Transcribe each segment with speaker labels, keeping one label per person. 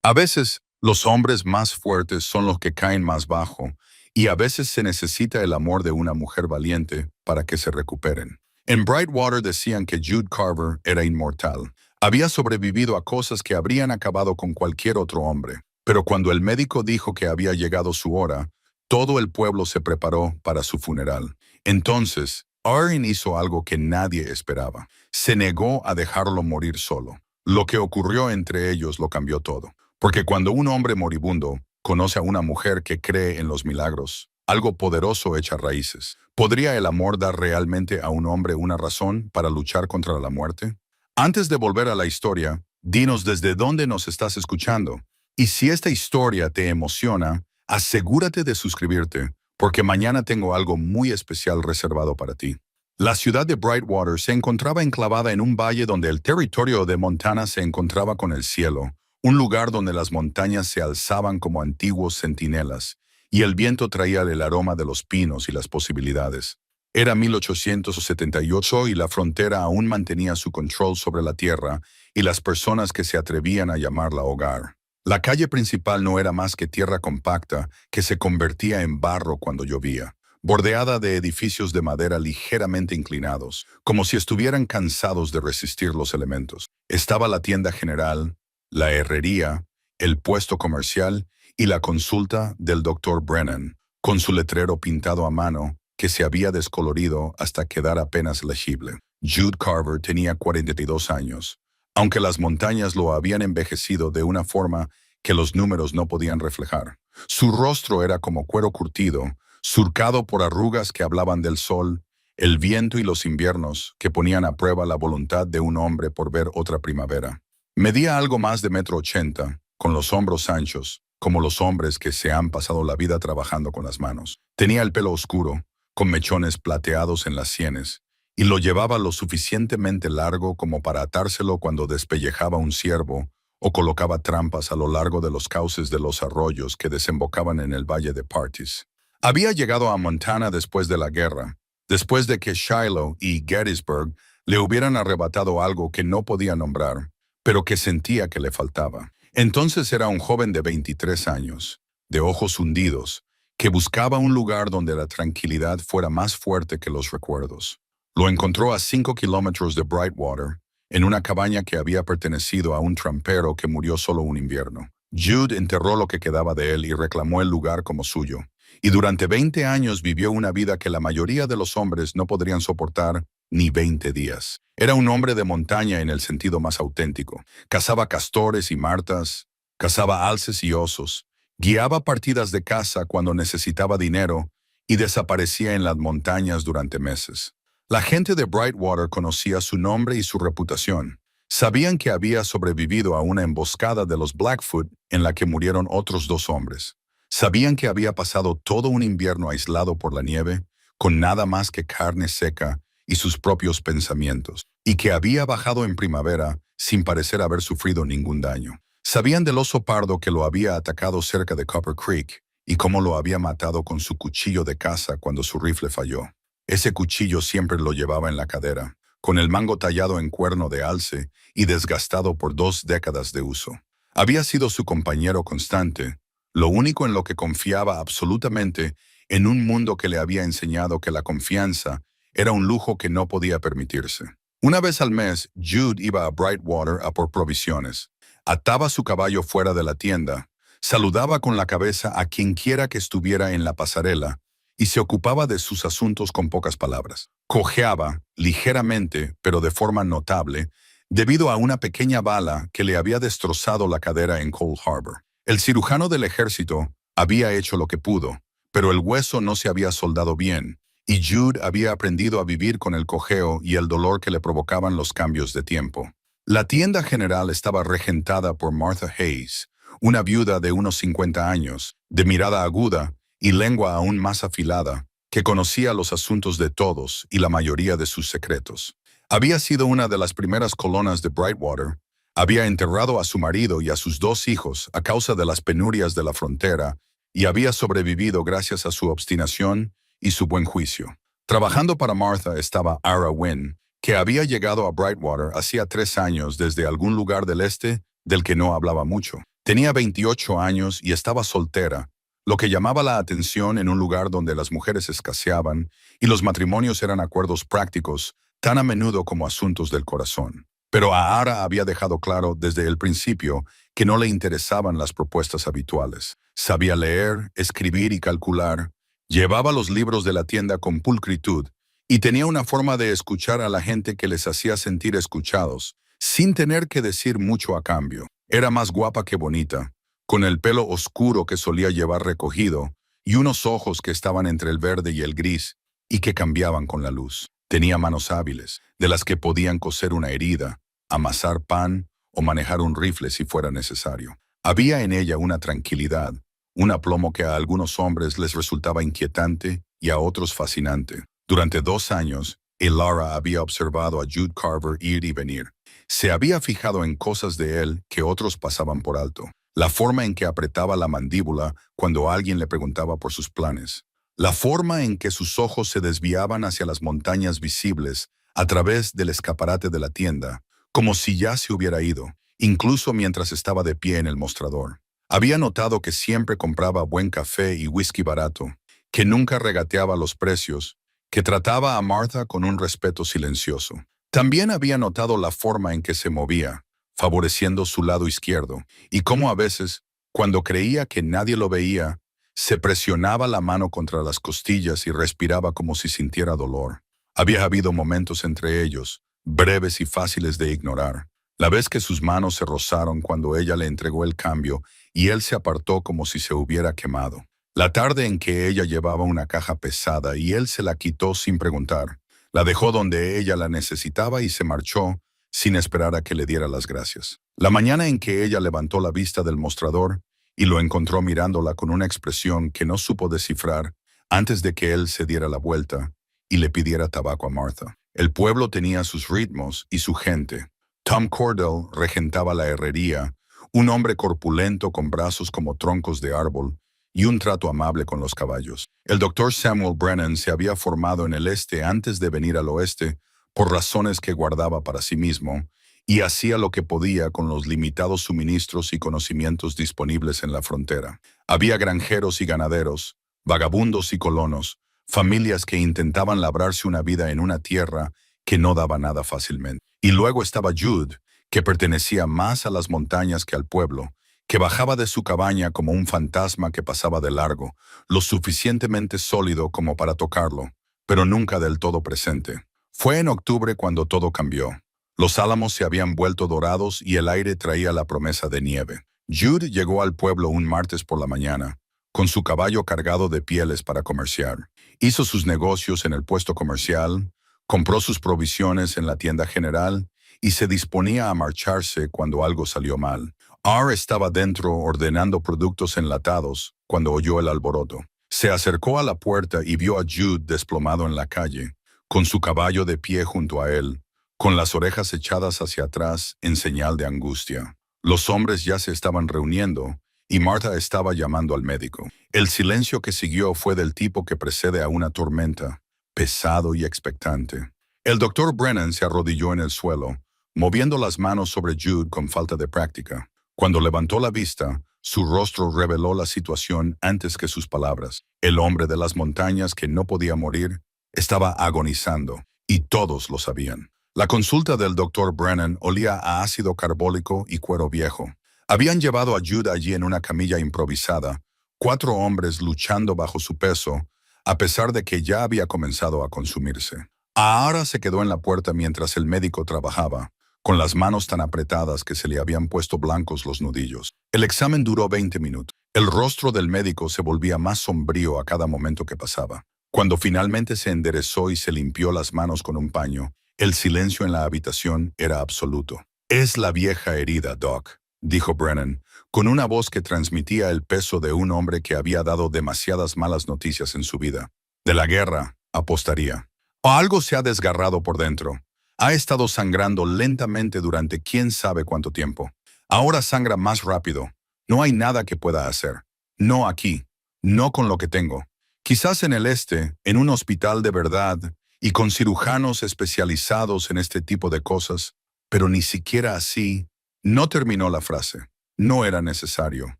Speaker 1: A veces, los hombres más fuertes son los que caen más bajo, y a veces se necesita el amor de una mujer valiente para que se recuperen. En Brightwater decían que Jude Carver era inmortal. Había sobrevivido a cosas que habrían acabado con cualquier otro hombre. Pero cuando el médico dijo que había llegado su hora, todo el pueblo se preparó para su funeral. Entonces, Erin hizo algo que nadie esperaba. Se negó a dejarlo morir solo. Lo que ocurrió entre ellos lo cambió todo. Porque cuando un hombre moribundo conoce a una mujer que cree en los milagros, algo poderoso echa raíces. ¿Podría el amor dar realmente a un hombre una razón para luchar contra la muerte? Antes de volver a la historia, dinos desde dónde nos estás escuchando. Y si esta historia te emociona, asegúrate de suscribirte, porque mañana tengo algo muy especial reservado para ti. La ciudad de Brightwater se encontraba enclavada en un valle donde el territorio de Montana se encontraba con el cielo, un lugar donde las montañas se alzaban como antiguos centinelas, y el viento traía el aroma de los pinos y las posibilidades. Era 1878 y la frontera aún mantenía su control sobre la tierra y las personas que se atrevían a llamarla hogar. La calle principal no era más que tierra compacta que se convertía en barro cuando llovía, bordeada de edificios de madera ligeramente inclinados, como si estuvieran cansados de resistir los elementos. Estaba la tienda general, la herrería, el puesto comercial y la consulta del Dr. Brennan, con su letrero pintado a mano que se había descolorido hasta quedar apenas legible. Jude Carver tenía 42 años, aunque las montañas lo habían envejecido de una forma que los números no podían reflejar. Su rostro era como cuero curtido, surcado por arrugas que hablaban del sol, el viento y los inviernos que ponían a prueba la voluntad de un hombre por ver otra primavera. Medía algo más de 1,80 m, con los hombros anchos, como los hombres que se han pasado la vida trabajando con las manos. Tenía el pelo oscuro, con mechones plateados en las sienes, y lo llevaba lo suficientemente largo como para atárselo cuando despellejaba un ciervo o colocaba trampas a lo largo de los cauces de los arroyos que desembocaban en el valle de Partis. Había llegado a Montana después de la guerra, después de que Shiloh y Gettysburg le hubieran arrebatado algo que no podía nombrar, pero que sentía que le faltaba. Entonces era un joven de 23 años, de ojos hundidos, que buscaba un lugar donde la tranquilidad fuera más fuerte que los recuerdos. Lo encontró a 5 kilómetros de Brightwater, en una cabaña que había pertenecido a un trampero que murió solo un invierno. Jude enterró lo que quedaba de él y reclamó el lugar como suyo. Y durante 20 años vivió una vida que la mayoría de los hombres no podrían soportar ni 20 días. Era un hombre de montaña en el sentido más auténtico. Cazaba castores y martas, cazaba alces y osos, guiaba partidas de caza cuando necesitaba dinero y desaparecía en las montañas durante meses. La gente de Brightwater conocía su nombre y su reputación. Sabían que había sobrevivido a una emboscada de los Blackfoot en la que murieron otros 2 hombres. Sabían que había pasado todo un invierno aislado por la nieve, con nada más que carne seca y sus propios pensamientos, y que había bajado en primavera sin parecer haber sufrido ningún daño. Sabían del oso pardo que lo había atacado cerca de Copper Creek y cómo lo había matado con su cuchillo de caza cuando su rifle falló. Ese cuchillo siempre lo llevaba en la cadera, con el mango tallado en cuerno de alce y desgastado por 2 décadas de uso. Había sido su compañero constante, lo único en lo que confiaba absolutamente en un mundo que le había enseñado que la confianza era un lujo que no podía permitirse. Una vez al mes, Jude iba a Brightwater a por provisiones. Ataba su caballo fuera de la tienda, saludaba con la cabeza a quienquiera que estuviera en la pasarela y se ocupaba de sus asuntos con pocas palabras. Cojeaba, ligeramente, pero de forma notable, debido a una pequeña bala que le había destrozado la cadera en Cold Harbor. El cirujano del ejército había hecho lo que pudo, pero el hueso no se había soldado bien, y Jude había aprendido a vivir con el cojeo y el dolor que le provocaban los cambios de tiempo. La tienda general estaba regentada por Martha Hayes, una viuda de unos 50 años, de mirada aguda y lengua aún más afilada, que conocía los asuntos de todos y la mayoría de sus secretos. Había sido una de las primeras colonas de Brightwater, había enterrado a su marido y a sus 2 hijos a causa de las penurias de la frontera y había sobrevivido gracias a su obstinación y su buen juicio. Trabajando para Martha estaba Ara Wynn, que había llegado a Brightwater hacía 3 años desde algún lugar del este del que no hablaba mucho. Tenía 28 años y estaba soltera, lo que llamaba la atención en un lugar donde las mujeres escaseaban y los matrimonios eran acuerdos prácticos tan a menudo como asuntos del corazón. Pero Ahara había dejado claro desde el principio que no le interesaban las propuestas habituales. Sabía leer, escribir y calcular, llevaba los libros de la tienda con pulcritud y tenía una forma de escuchar a la gente que les hacía sentir escuchados, sin tener que decir mucho a cambio. Era más guapa que bonita, con el pelo oscuro que solía llevar recogido y unos ojos que estaban entre el verde y el gris y que cambiaban con la luz. Tenía manos hábiles, de las que podían coser una herida, amasar pan o manejar un rifle si fuera necesario. Había en ella una tranquilidad, un aplomo que a algunos hombres les resultaba inquietante y a otros fascinante. Durante 2 años, Elara había observado a Jude Carver ir y venir. Se había fijado en cosas de él que otros pasaban por alto. La forma en que apretaba la mandíbula cuando alguien le preguntaba por sus planes. La forma en que sus ojos se desviaban hacia las montañas visibles a través del escaparate de la tienda, como si ya se hubiera ido, incluso mientras estaba de pie en el mostrador. Había notado que siempre compraba buen café y whisky barato, que nunca regateaba los precios, que trataba a Martha con un respeto silencioso. También había notado la forma en que se movía, favoreciendo su lado izquierdo, y cómo a veces, cuando creía que nadie lo veía, se presionaba la mano contra las costillas y respiraba como si sintiera dolor. Había habido momentos entre ellos, breves y fáciles de ignorar. La vez que sus manos se rozaron cuando ella le entregó el cambio y él se apartó como si se hubiera quemado. La tarde en que ella llevaba una caja pesada y él se la quitó sin preguntar. La dejó donde ella la necesitaba y se marchó sin esperar a que le diera las gracias. La mañana en que ella levantó la vista del mostrador y lo encontró mirándola con una expresión que no supo descifrar antes de que él se diera la vuelta y le pidiera tabaco a Martha. El pueblo tenía sus ritmos y su gente. Tom Cordell regentaba la herrería, un hombre corpulento con brazos como troncos de árbol y un trato amable con los caballos. El doctor Samuel Brennan se había formado en el este antes de venir al oeste por razones que guardaba para sí mismo y hacía lo que podía con los limitados suministros y conocimientos disponibles en la frontera. Había granjeros y ganaderos, vagabundos y colonos, familias que intentaban labrarse una vida en una tierra que no daba nada fácilmente. Y luego estaba Jude, que pertenecía más a las montañas que al pueblo, que bajaba de su cabaña como un fantasma que pasaba de largo, lo suficientemente sólido como para tocarlo, pero nunca del todo presente. Fue en octubre cuando todo cambió. Los álamos se habían vuelto dorados y el aire traía la promesa de nieve. Jude llegó al pueblo un martes por la mañana, con su caballo cargado de pieles para comerciar. Hizo sus negocios en el puesto comercial, compró sus provisiones en la tienda general y se disponía a marcharse cuando algo salió mal. R estaba dentro ordenando productos enlatados cuando oyó el alboroto. Se acercó a la puerta y vio a Jude desplomado en la calle, con su caballo de pie junto a él, con las orejas echadas hacia atrás en señal de angustia. Los hombres ya se estaban reuniendo y Martha estaba llamando al médico. El silencio que siguió fue del tipo que precede a una tormenta, pesado y expectante. El doctor Brennan se arrodilló en el suelo, moviendo las manos sobre Jude con falta de práctica. Cuando levantó la vista, su rostro reveló la situación antes que sus palabras. El hombre de las montañas que no podía morir estaba agonizando, y todos lo sabían. La consulta del doctor Brennan olía a ácido carbólico y cuero viejo. Habían llevado a Jude allí en una camilla improvisada, 4 hombres luchando bajo su peso, a pesar de que ya había comenzado a consumirse. Ahara se quedó en la puerta mientras el médico trabajaba, con las manos tan apretadas que se le habían puesto blancos los nudillos. El examen duró 20 minutos. El rostro del médico se volvía más sombrío a cada momento que pasaba. Cuando finalmente se enderezó y se limpió las manos con un paño, el silencio en la habitación era absoluto. «Es la vieja herida, Doc», dijo Brennan, con una voz que transmitía el peso de un hombre que había dado demasiadas malas noticias en su vida. «De la guerra, apostaría. O algo se ha desgarrado por dentro. Ha estado sangrando lentamente durante quién sabe cuánto tiempo. Ahora sangra más rápido. No hay nada que pueda hacer. No aquí. No con lo que tengo. Quizás en el este, en un hospital de verdad, y con cirujanos especializados en este tipo de cosas, pero ni siquiera así». No terminó la frase. No era necesario.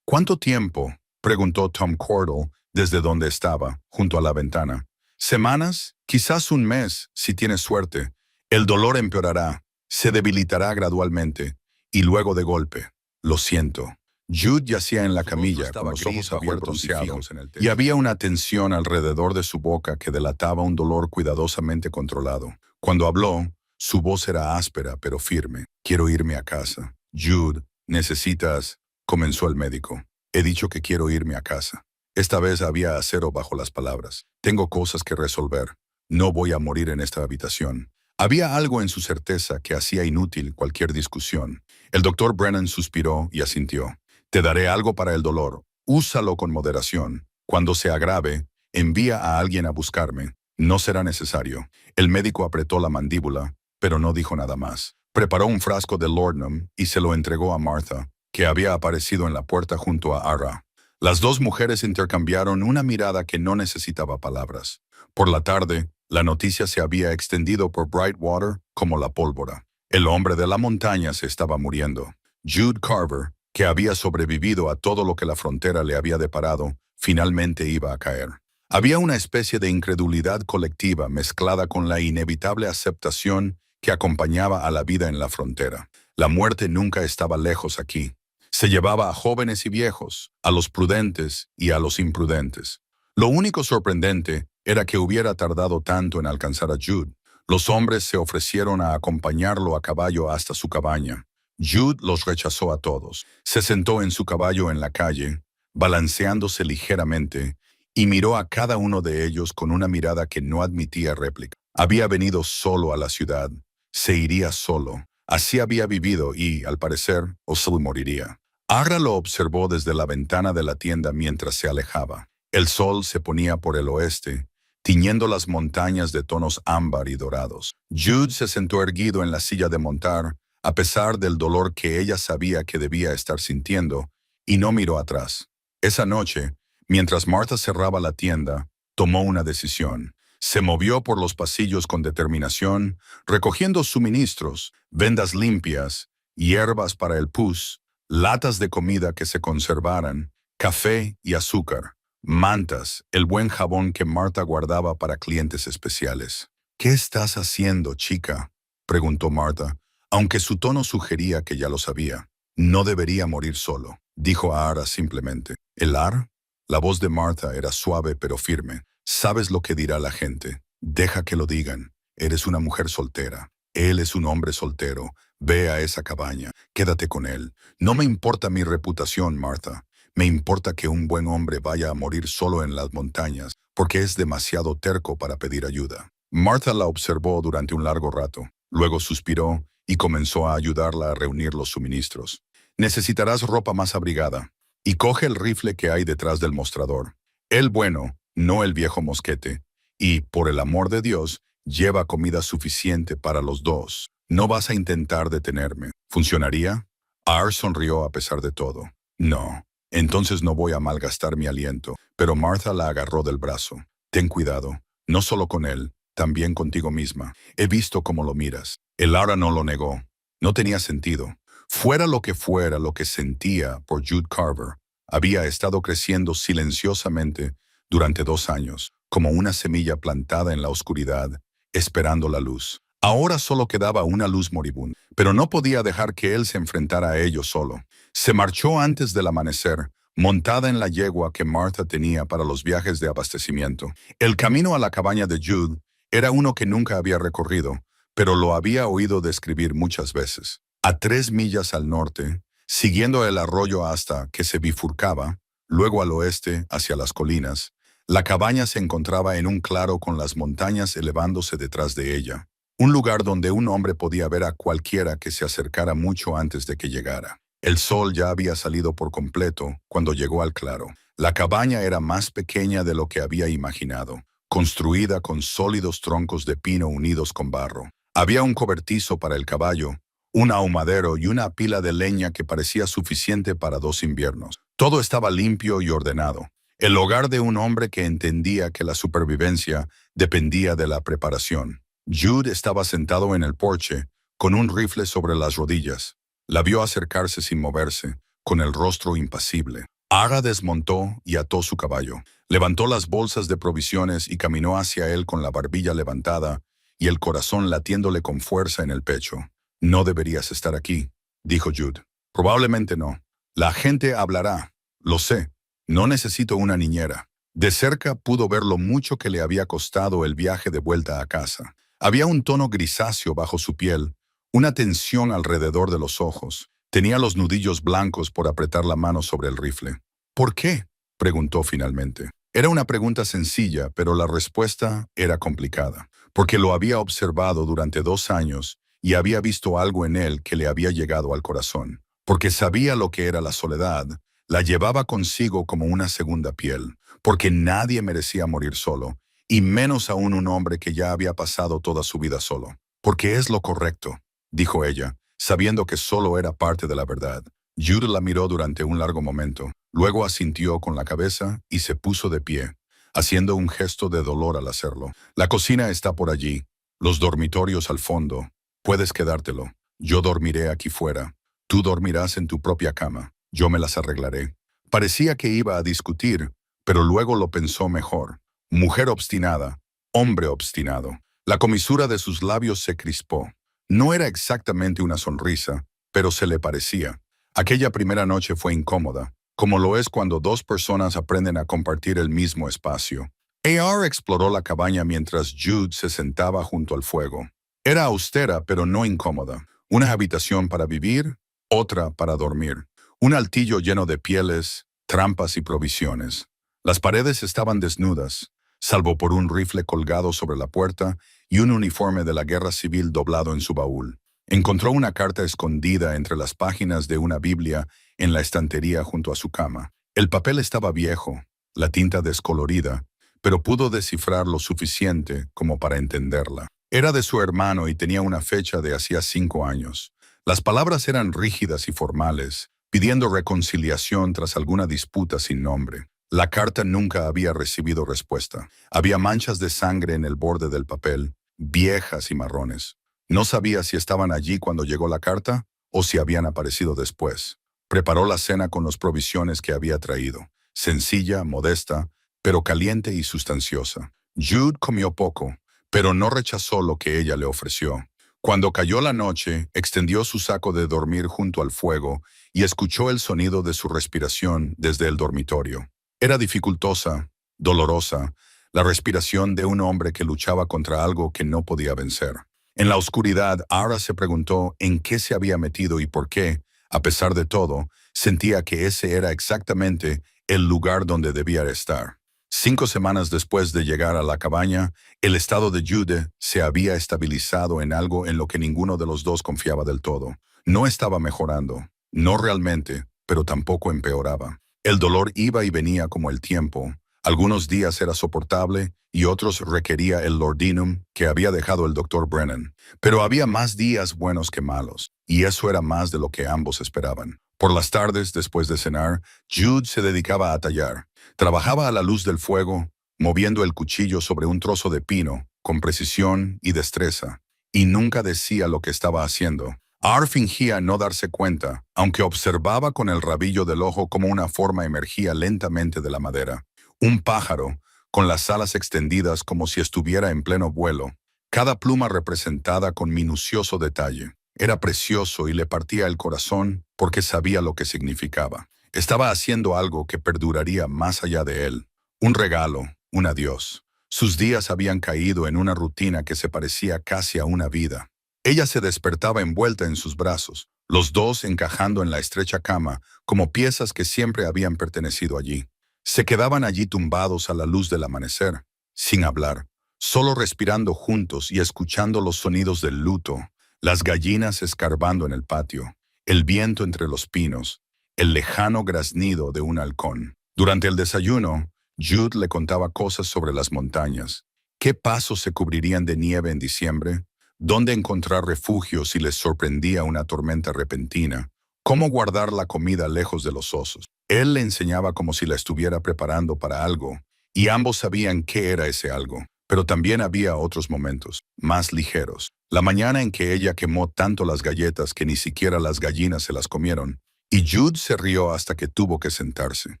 Speaker 1: ¿Cuánto tiempo? Preguntó Tom Cordell desde donde estaba, junto a la ventana. ¿Semanas? Quizás un mes, si tienes suerte. El dolor empeorará, se debilitará gradualmente, y luego de golpe. Lo siento. Jude yacía en la camilla, con los ojos abiertos y fijos en el techo, y había una tensión alrededor de su boca que delataba un dolor cuidadosamente controlado. Cuando habló, su voz era áspera pero firme. Quiero irme a casa. Jude, necesitas, comenzó el médico. He dicho que quiero irme a casa. Esta vez había acero bajo las palabras. Tengo cosas que resolver. No voy a morir en esta habitación. Había algo en su certeza que hacía inútil cualquier discusión. El doctor Brennan suspiró y asintió. Te daré algo para el dolor. Úsalo con moderación. Cuando se agrave, envía a alguien a buscarme. No será necesario. El médico apretó la mandíbula, pero no dijo nada más. Preparó un frasco de laudanum y se lo entregó a Martha, que había aparecido en la puerta junto a Ara. Las dos mujeres intercambiaron una mirada que no necesitaba palabras. Por la tarde, la noticia se había extendido por Brightwater como la pólvora. El hombre de la montaña se estaba muriendo. Jude Carver, que había sobrevivido a todo lo que la frontera le había deparado, finalmente iba a caer. Había una especie de incredulidad colectiva mezclada con la inevitable aceptación que acompañaba a la vida en la frontera. La muerte nunca estaba lejos aquí. Se llevaba a jóvenes y viejos, a los prudentes y a los imprudentes. Lo único sorprendente era que hubiera tardado tanto en alcanzar a Jude. Los hombres se ofrecieron a acompañarlo a caballo hasta su cabaña. Jude los rechazó a todos. Se sentó en su caballo en la calle, balanceándose ligeramente, y miró a cada uno de ellos con una mirada que no admitía réplica. Había venido solo a la ciudad. Se iría solo. Así había vivido y, al parecer, o se moriría. Agra lo observó desde la ventana de la tienda mientras se alejaba. El sol se ponía por el oeste, tiñendo las montañas de tonos ámbar y dorados. Jude se sentó erguido en la silla de montar, a pesar del dolor que ella sabía que debía estar sintiendo, y no miró atrás. Esa noche, mientras Martha cerraba la tienda, tomó una decisión. Se movió por los pasillos con determinación, recogiendo suministros, vendas limpias, hierbas para el pus, latas de comida que se conservaran, café y azúcar, mantas, el buen jabón que Martha guardaba para clientes especiales. ¿Qué estás haciendo, chica?, preguntó Martha, aunque su tono sugería que ya lo sabía. No debería morir solo, dijo Ara simplemente. ¿El Ar? La voz de Martha era suave pero firme. Sabes lo que dirá la gente. Deja que lo digan. Eres una mujer soltera. Él es un hombre soltero. Ve a esa cabaña. Quédate con él. No me importa mi reputación, Martha. Me importa que un buen hombre vaya a morir solo en las montañas, porque es demasiado terco para pedir ayuda. Martha la observó durante un largo rato. Luego suspiró y comenzó a ayudarla a reunir los suministros. Necesitarás ropa más abrigada. Y coge el rifle que hay detrás del mostrador. El bueno, no el viejo mosquete. Y, por el amor de Dios, lleva comida suficiente para los dos. No vas a intentar detenerme. ¿Funcionaría? Ar sonrió a pesar de todo. No. Entonces no voy a malgastar mi aliento. Pero Martha la agarró del brazo. Ten cuidado. No solo con él, también contigo misma. He visto cómo lo miras. El Ara no lo negó. No tenía sentido. Fuera lo que sentía por Jude Carver, había estado creciendo silenciosamente durante 2 años, como una semilla plantada en la oscuridad, esperando la luz. Ahora solo quedaba una luz moribunda, pero no podía dejar que él se enfrentara a ello solo. Se marchó antes del amanecer, montada en la yegua que Martha tenía para los viajes de abastecimiento. El camino a la cabaña de Jude era uno que nunca había recorrido, pero lo había oído describir muchas veces. A 3 millas al norte, siguiendo el arroyo hasta que se bifurcaba, luego al oeste hacia las colinas, la cabaña se encontraba en un claro con las montañas elevándose detrás de ella, un lugar donde un hombre podía ver a cualquiera que se acercara mucho antes de que llegara. El sol ya había salido por completo cuando llegó al claro. La cabaña era más pequeña de lo que había imaginado, construida con sólidos troncos de pino unidos con barro. Había un cobertizo para el caballo, un ahumadero y una pila de leña que parecía suficiente para 2 inviernos. Todo estaba limpio y ordenado. El hogar de un hombre que entendía que la supervivencia dependía de la preparación. Jude estaba sentado en el porche, con un rifle sobre las rodillas. La vio acercarse sin moverse, con el rostro impasible. Ara desmontó y ató su caballo. Levantó las bolsas de provisiones y caminó hacia él con la barbilla levantada y el corazón latiéndole con fuerza en el pecho. «No deberías estar aquí», dijo Jude. «Probablemente no. La gente hablará. Lo sé. No necesito una niñera». De cerca pudo ver lo mucho que le había costado el viaje de vuelta a casa. Había un tono grisáceo bajo su piel, una tensión alrededor de los ojos. Tenía los nudillos blancos por apretar la mano sobre el rifle. «¿Por qué?», preguntó finalmente. Era una pregunta sencilla, pero la respuesta era complicada. Porque lo había observado durante 2 años y había visto algo en él que le había llegado al corazón. Porque sabía lo que era la soledad, la llevaba consigo como una segunda piel. Porque nadie merecía morir solo, y menos aún un hombre que ya había pasado toda su vida solo. «Porque es lo correcto», dijo ella, sabiendo que solo era parte de la verdad. Jude la miró durante un largo momento, luego asintió con la cabeza y se puso de pie, haciendo un gesto de dolor al hacerlo. «La cocina está por allí, los dormitorios al fondo. Puedes quedártelo. Yo dormiré aquí fuera. Tú dormirás en tu propia cama. Yo me las arreglaré». Parecía que iba a discutir, pero luego lo pensó mejor. Mujer obstinada, hombre obstinado. La comisura de sus labios se crispó. No era exactamente una sonrisa, pero se le parecía. Aquella primera noche fue incómoda, como lo es cuando 2 personas aprenden a compartir el mismo espacio. AR exploró la cabaña mientras Jude se sentaba junto al fuego. Era austera, pero no incómoda. Una habitación para vivir, otra para dormir. Un altillo lleno de pieles, trampas y provisiones. Las paredes estaban desnudas, salvo por un rifle colgado sobre la puerta y un uniforme de la guerra civil doblado en su baúl. Encontró una carta escondida entre las páginas de una Biblia en la estantería junto a su cama. El papel estaba viejo, la tinta descolorida, pero pudo descifrar lo suficiente como para entenderla. Era de su hermano y tenía una fecha de hacía 5 años. Las palabras eran rígidas y formales, pidiendo reconciliación tras alguna disputa sin nombre. La carta nunca había recibido respuesta. Había manchas de sangre en el borde del papel, viejas y marrones. No sabía si estaban allí cuando llegó la carta o si habían aparecido después. Preparó la cena con las provisiones que había traído. Sencilla, modesta, pero caliente y sustanciosa. Jude comió poco, pero no rechazó lo que ella le ofreció. Cuando cayó la noche, extendió su saco de dormir junto al fuego y escuchó el sonido de su respiración desde el dormitorio. Era dificultosa, dolorosa, la respiración de un hombre que luchaba contra algo que no podía vencer. En la oscuridad, Ara se preguntó en qué se había metido y por qué, a pesar de todo, sentía que ese era exactamente el lugar donde debía estar. 5 semanas después de llegar a la cabaña, el estado de Jude se había estabilizado en algo en lo que ninguno de los dos confiaba del todo. No estaba mejorando, no realmente, pero tampoco empeoraba. El dolor iba y venía como el tiempo. Algunos días era soportable y otros requería el Lordinum que había dejado el Dr. Brennan. Pero había más días buenos que malos, y eso era más de lo que ambos esperaban. Por las tardes, después de cenar, Jude se dedicaba a tallar. Trabajaba a la luz del fuego, moviendo el cuchillo sobre un trozo de pino, con precisión y destreza, y nunca decía lo que estaba haciendo. Ar fingía no darse cuenta, aunque observaba con el rabillo del ojo cómo una forma emergía lentamente de la madera. Un pájaro, con las alas extendidas como si estuviera en pleno vuelo, cada pluma representada con minucioso detalle. Era precioso y le partía el corazón porque sabía lo que significaba. Estaba haciendo algo que perduraría más allá de él. Un regalo, un adiós. Sus días habían caído en una rutina que se parecía casi a una vida. Ella se despertaba envuelta en sus brazos, los dos encajando en la estrecha cama como piezas que siempre habían pertenecido allí. Se quedaban allí tumbados a la luz del amanecer, sin hablar, solo respirando juntos y escuchando los sonidos del luto, las gallinas escarbando en el patio, el viento entre los pinos, el lejano graznido de un halcón. Durante el desayuno, Jude le contaba cosas sobre las montañas. ¿Qué pasos se cubrirían de nieve en diciembre? ¿Dónde encontrar refugio si les sorprendía una tormenta repentina? ¿Cómo guardar la comida lejos de los osos? Él le enseñaba como si la estuviera preparando para algo, y ambos sabían qué era ese algo. Pero también había otros momentos, más ligeros. La mañana en que ella quemó tanto las galletas que ni siquiera las gallinas se las comieron, Y Jude se rió hasta que tuvo que sentarse.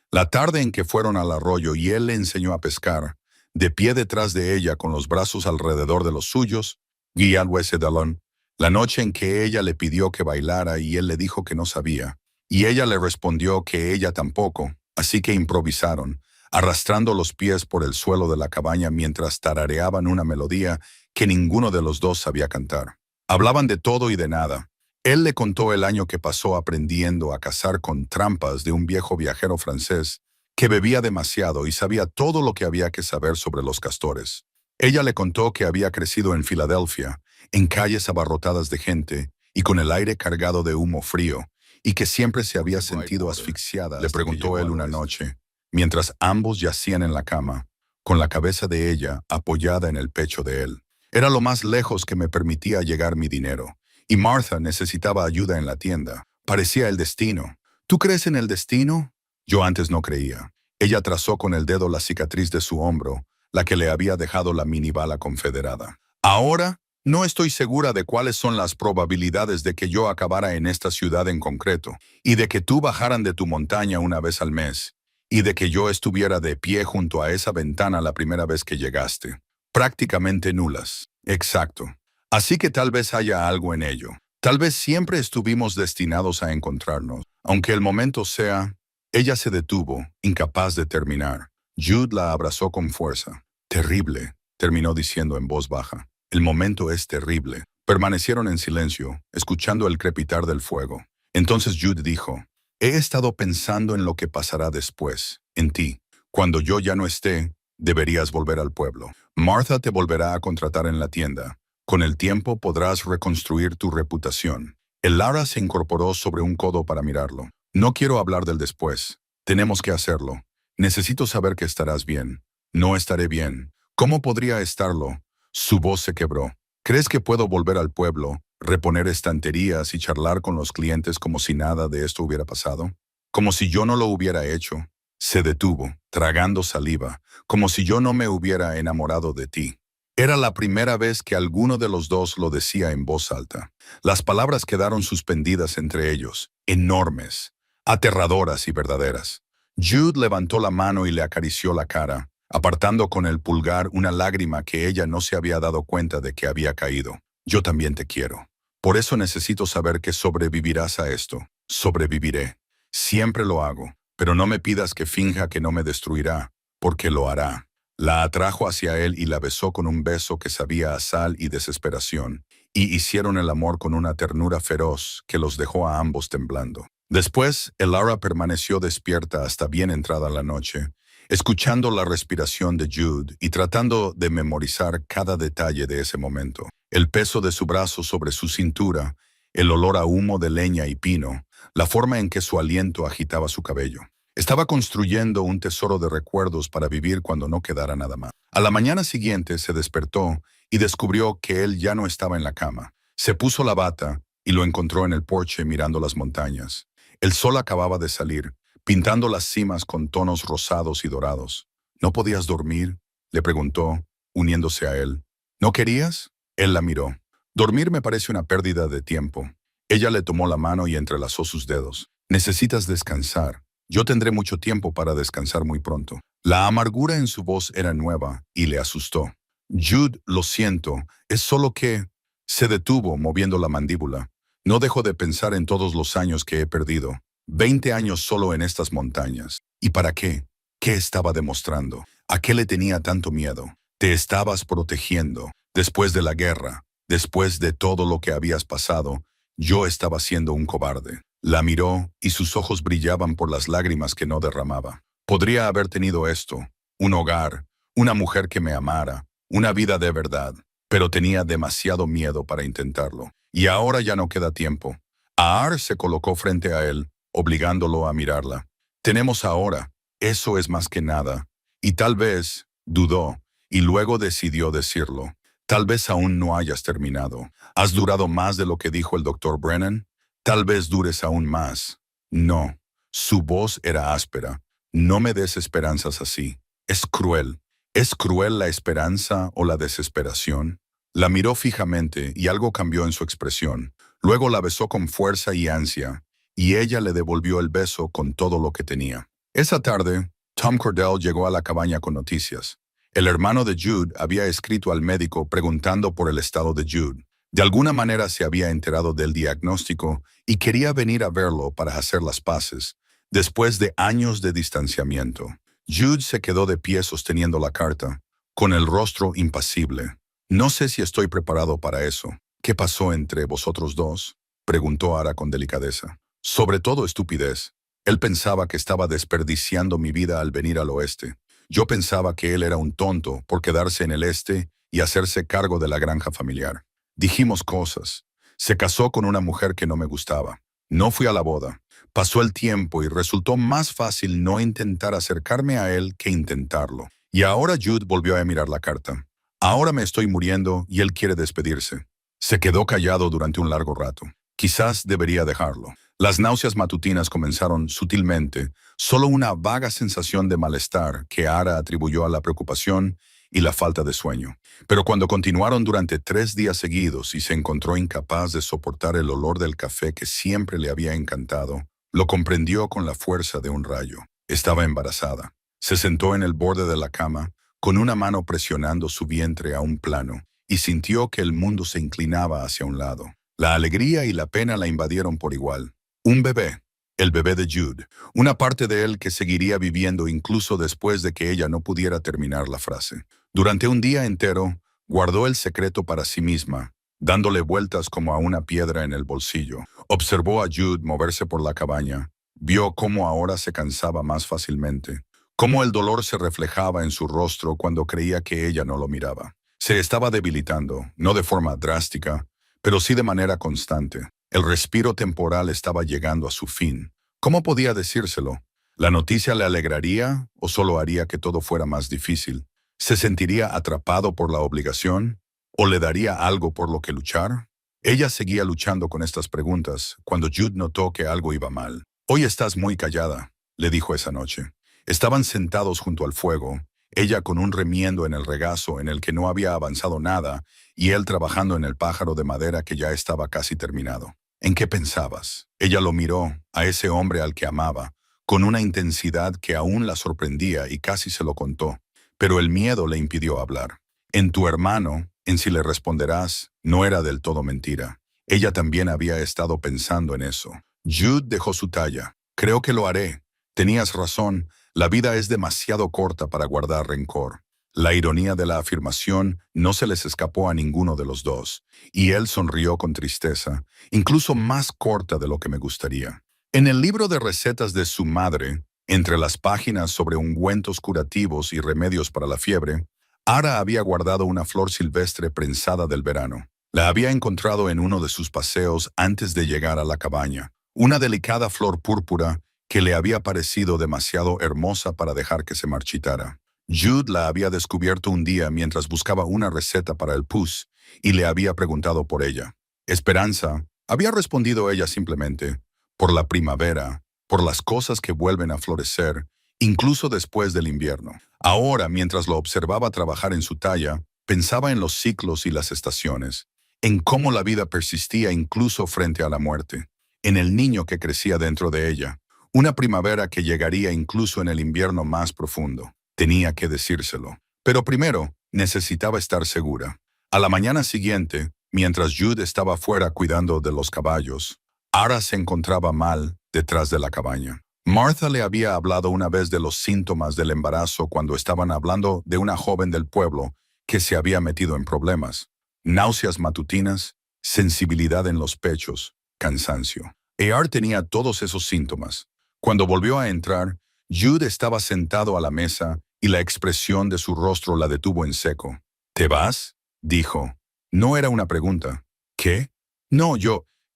Speaker 1: La tarde en que fueron al arroyo y él le enseñó a pescar, de pie detrás de ella con los brazos alrededor de los suyos, guiado ese dalón. La noche en que ella le pidió que bailara y él le dijo que no sabía, y ella le respondió que ella tampoco, así que improvisaron, arrastrando los pies por el suelo de la cabaña mientras tarareaban una melodía que ninguno de los dos sabía cantar. Hablaban de todo y de nada. Él le contó el año que pasó aprendiendo a cazar con trampas de un viejo viajero francés que bebía demasiado y sabía todo lo que había que saber sobre los castores. Ella le contó que había crecido en Filadelfia, en calles abarrotadas de gente y con el aire cargado de humo frío, y que siempre se había sentido asfixiada. Le preguntó él una noche, mientras ambos yacían en la cama, con la cabeza de ella apoyada en el pecho de él. Era lo más lejos que me permitía llegar mi dinero. Y Martha necesitaba ayuda en la tienda. Parecía el destino. ¿Tú crees en el destino? Yo antes no creía. Ella trazó con el dedo la cicatriz de su hombro, la que le había dejado la minibala confederada. Ahora, no estoy segura de cuáles son las probabilidades de que yo acabara en esta ciudad en concreto, y de que tú bajaran de tu montaña una vez al mes, y de que yo estuviera de pie junto a esa ventana la primera vez que llegaste. Prácticamente nulas. Exacto. Así que tal vez haya algo en ello. Tal vez siempre estuvimos destinados a encontrarnos. Aunque el momento sea... Ella se detuvo, incapaz de terminar. Jude la abrazó con fuerza. Terrible, terminó diciendo en voz baja. El momento es terrible. Permanecieron en silencio, escuchando el crepitar del fuego. Entonces Jude dijo, he estado pensando en lo que pasará después, en ti. Cuando yo ya no esté, deberías volver al pueblo. Martha te volverá a contratar en la tienda. Con el tiempo podrás reconstruir tu reputación. El Lara se incorporó sobre un codo para mirarlo. No quiero hablar del después. Tenemos que hacerlo. Necesito saber que estarás bien. No estaré bien. ¿Cómo podría estarlo? Su voz se quebró. ¿Crees que puedo volver al pueblo, reponer estanterías y charlar con los clientes como si nada de esto hubiera pasado? Como si yo no lo hubiera hecho. Se detuvo, tragando saliva, como si yo no me hubiera enamorado de ti. Era la primera vez que alguno de los dos lo decía en voz alta. Las palabras quedaron suspendidas entre ellos, enormes, aterradoras y verdaderas. Jude levantó la mano y le acarició la cara, apartando con el pulgar una lágrima que ella no se había dado cuenta de que había caído. Yo también te quiero. Por eso necesito saber que sobrevivirás a esto. Sobreviviré. Siempre lo hago, pero no me pidas que finja que no me destruirá, porque lo hará. La atrajo hacia él y la besó con un beso que sabía a sal y desesperación, y hicieron el amor con una ternura feroz que los dejó a ambos temblando. Después, Elara permaneció despierta hasta bien entrada la noche, escuchando la respiración de Jude y tratando de memorizar cada detalle de ese momento. El peso de su brazo sobre su cintura, el olor a humo de leña y pino, la forma en que su aliento agitaba su cabello. Estaba construyendo un tesoro de recuerdos para vivir cuando no quedara nada más. A la mañana siguiente se despertó y descubrió que él ya no estaba en la cama. Se puso la bata y lo encontró en el porche mirando las montañas. El sol acababa de salir, pintando las cimas con tonos rosados y dorados. ¿No podías dormir?, le preguntó, uniéndose a él. ¿No querías? Él la miró. Dormir me parece una pérdida de tiempo. Ella le tomó la mano y entrelazó sus dedos. Necesitas descansar. Yo tendré mucho tiempo para descansar muy pronto. La amargura en su voz era nueva y le asustó. Jude, lo siento, es solo que... Se detuvo, moviendo la mandíbula. No dejo de pensar en todos los años que he perdido. 20 años solo en estas montañas. ¿Y para qué? ¿Qué estaba demostrando? ¿A qué le tenía tanto miedo? Te estabas protegiendo. Después de la guerra, después de todo lo que habías pasado, yo estaba siendo un cobarde. La miró y sus ojos brillaban por las lágrimas que no derramaba. Podría haber tenido esto, un hogar, una mujer que me amara, una vida de verdad, pero tenía demasiado miedo para intentarlo. Y ahora ya no queda tiempo. Aar se colocó frente a él, obligándolo a mirarla. Tenemos ahora, eso es más que nada. Y tal vez, dudó, y luego decidió decirlo. Tal vez aún no hayas terminado. ¿Has durado más de lo que dijo el Dr. Brennan? Tal vez dures aún más. No. Su voz era áspera. No me des esperanzas así. Es cruel. ¿Es cruel la esperanza o la desesperación? La miró fijamente y algo cambió en su expresión. Luego la besó con fuerza y ansia, y ella le devolvió el beso con todo lo que tenía. Esa tarde, Tom Cordell llegó a la cabaña con noticias. El hermano de Jude había escrito al médico preguntando por el estado de Jude. De alguna manera se había enterado del diagnóstico y quería venir a verlo para hacer las paces, después de años de distanciamiento. Jude se quedó de pie sosteniendo la carta, con el rostro impasible. «No sé si estoy preparado para eso. ¿Qué pasó entre vosotros dos?», preguntó Ara con delicadeza. «Sobre todo estupidez. Él pensaba que estaba desperdiciando mi vida al venir al oeste. Yo pensaba que él era un tonto por quedarse en el este y hacerse cargo de la granja familiar. Dijimos cosas. Se casó con una mujer que no me gustaba. No fui a la boda. Pasó el tiempo y resultó más fácil no intentar acercarme a él que intentarlo. Y ahora Jude volvió a mirar la carta. Ahora me estoy muriendo y él quiere despedirse». Se quedó callado durante un largo rato. Quizás debería dejarlo. Las náuseas matutinas comenzaron sutilmente, solo una vaga sensación de malestar que Ara atribuyó a la preocupación y la falta de sueño. Pero cuando continuaron durante 3 días seguidos y se encontró incapaz de soportar el olor del café que siempre le había encantado, lo comprendió con la fuerza de un rayo. Estaba embarazada. Se sentó en el borde de la cama, con una mano presionando su vientre a un plano, y sintió que el mundo se inclinaba hacia un lado. La alegría y la pena la invadieron por igual. Un bebé, el bebé de Jude, una parte de él que seguiría viviendo incluso después de que ella no pudiera terminar la frase. Durante un día entero, guardó el secreto para sí misma, dándole vueltas como a una piedra en el bolsillo. Observó a Jude moverse por la cabaña, vio cómo ahora se cansaba más fácilmente, cómo el dolor se reflejaba en su rostro cuando creía que ella no lo miraba. Se estaba debilitando, no de forma drástica, pero sí de manera constante. El respiro temporal estaba llegando a su fin. ¿Cómo podía decírselo? ¿La noticia le alegraría o solo haría que todo fuera más difícil? ¿Se sentiría atrapado por la obligación o le daría algo por lo que luchar? Ella seguía luchando con estas preguntas cuando Jude notó que algo iba mal. «Hoy estás muy callada», le dijo esa noche. Estaban sentados junto al fuego, ella con un remiendo en el regazo en el que no había avanzado nada y él trabajando en el pájaro de madera que ya estaba casi terminado. «¿En qué pensabas?». Ella lo miró, a ese hombre al que amaba, con una intensidad que aún la sorprendía y casi se lo contó, pero el miedo le impidió hablar. «En tu hermano, en si le responderás, no era del todo mentira». Ella también había estado pensando en eso. Jude dejó su talla. «Creo que lo haré. Tenías razón. La vida es demasiado corta para guardar rencor». La ironía de la afirmación no se les escapó a ninguno de los dos, y él sonrió con tristeza, incluso más corta de lo que me gustaría. En el libro de recetas de su madre, entre las páginas sobre ungüentos curativos y remedios para la fiebre, Ara había guardado una flor silvestre prensada del verano. La había encontrado en uno de sus paseos antes de llegar a la cabaña, una delicada flor púrpura que le había parecido demasiado hermosa para dejar que se marchitara. Jude la había descubierto un día mientras buscaba una receta para el pus y le había preguntado por ella. «Esperanza», había respondido ella simplemente, «por la primavera, por las cosas que vuelven a florecer, incluso después del invierno». Ahora, mientras lo observaba trabajar en su talla, pensaba en los ciclos y las estaciones, en cómo la vida persistía incluso frente a la muerte, en el niño que crecía dentro de ella, una primavera que llegaría incluso en el invierno más profundo. Tenía que decírselo. Pero primero, necesitaba estar segura. A la mañana siguiente, mientras Jude estaba fuera cuidando de los caballos, Ara se encontraba mal detrás de la cabaña. Martha le había hablado una vez de los síntomas del embarazo cuando estaban hablando de una joven del pueblo que se había metido en problemas. Náuseas matutinas, sensibilidad en los pechos, cansancio. Ear tenía todos esos síntomas. Cuando volvió a entrar, Jude estaba sentado a la mesa y la expresión de su rostro la detuvo en seco. «¿Te vas?», dijo. No era una pregunta. «¿Qué?». «No,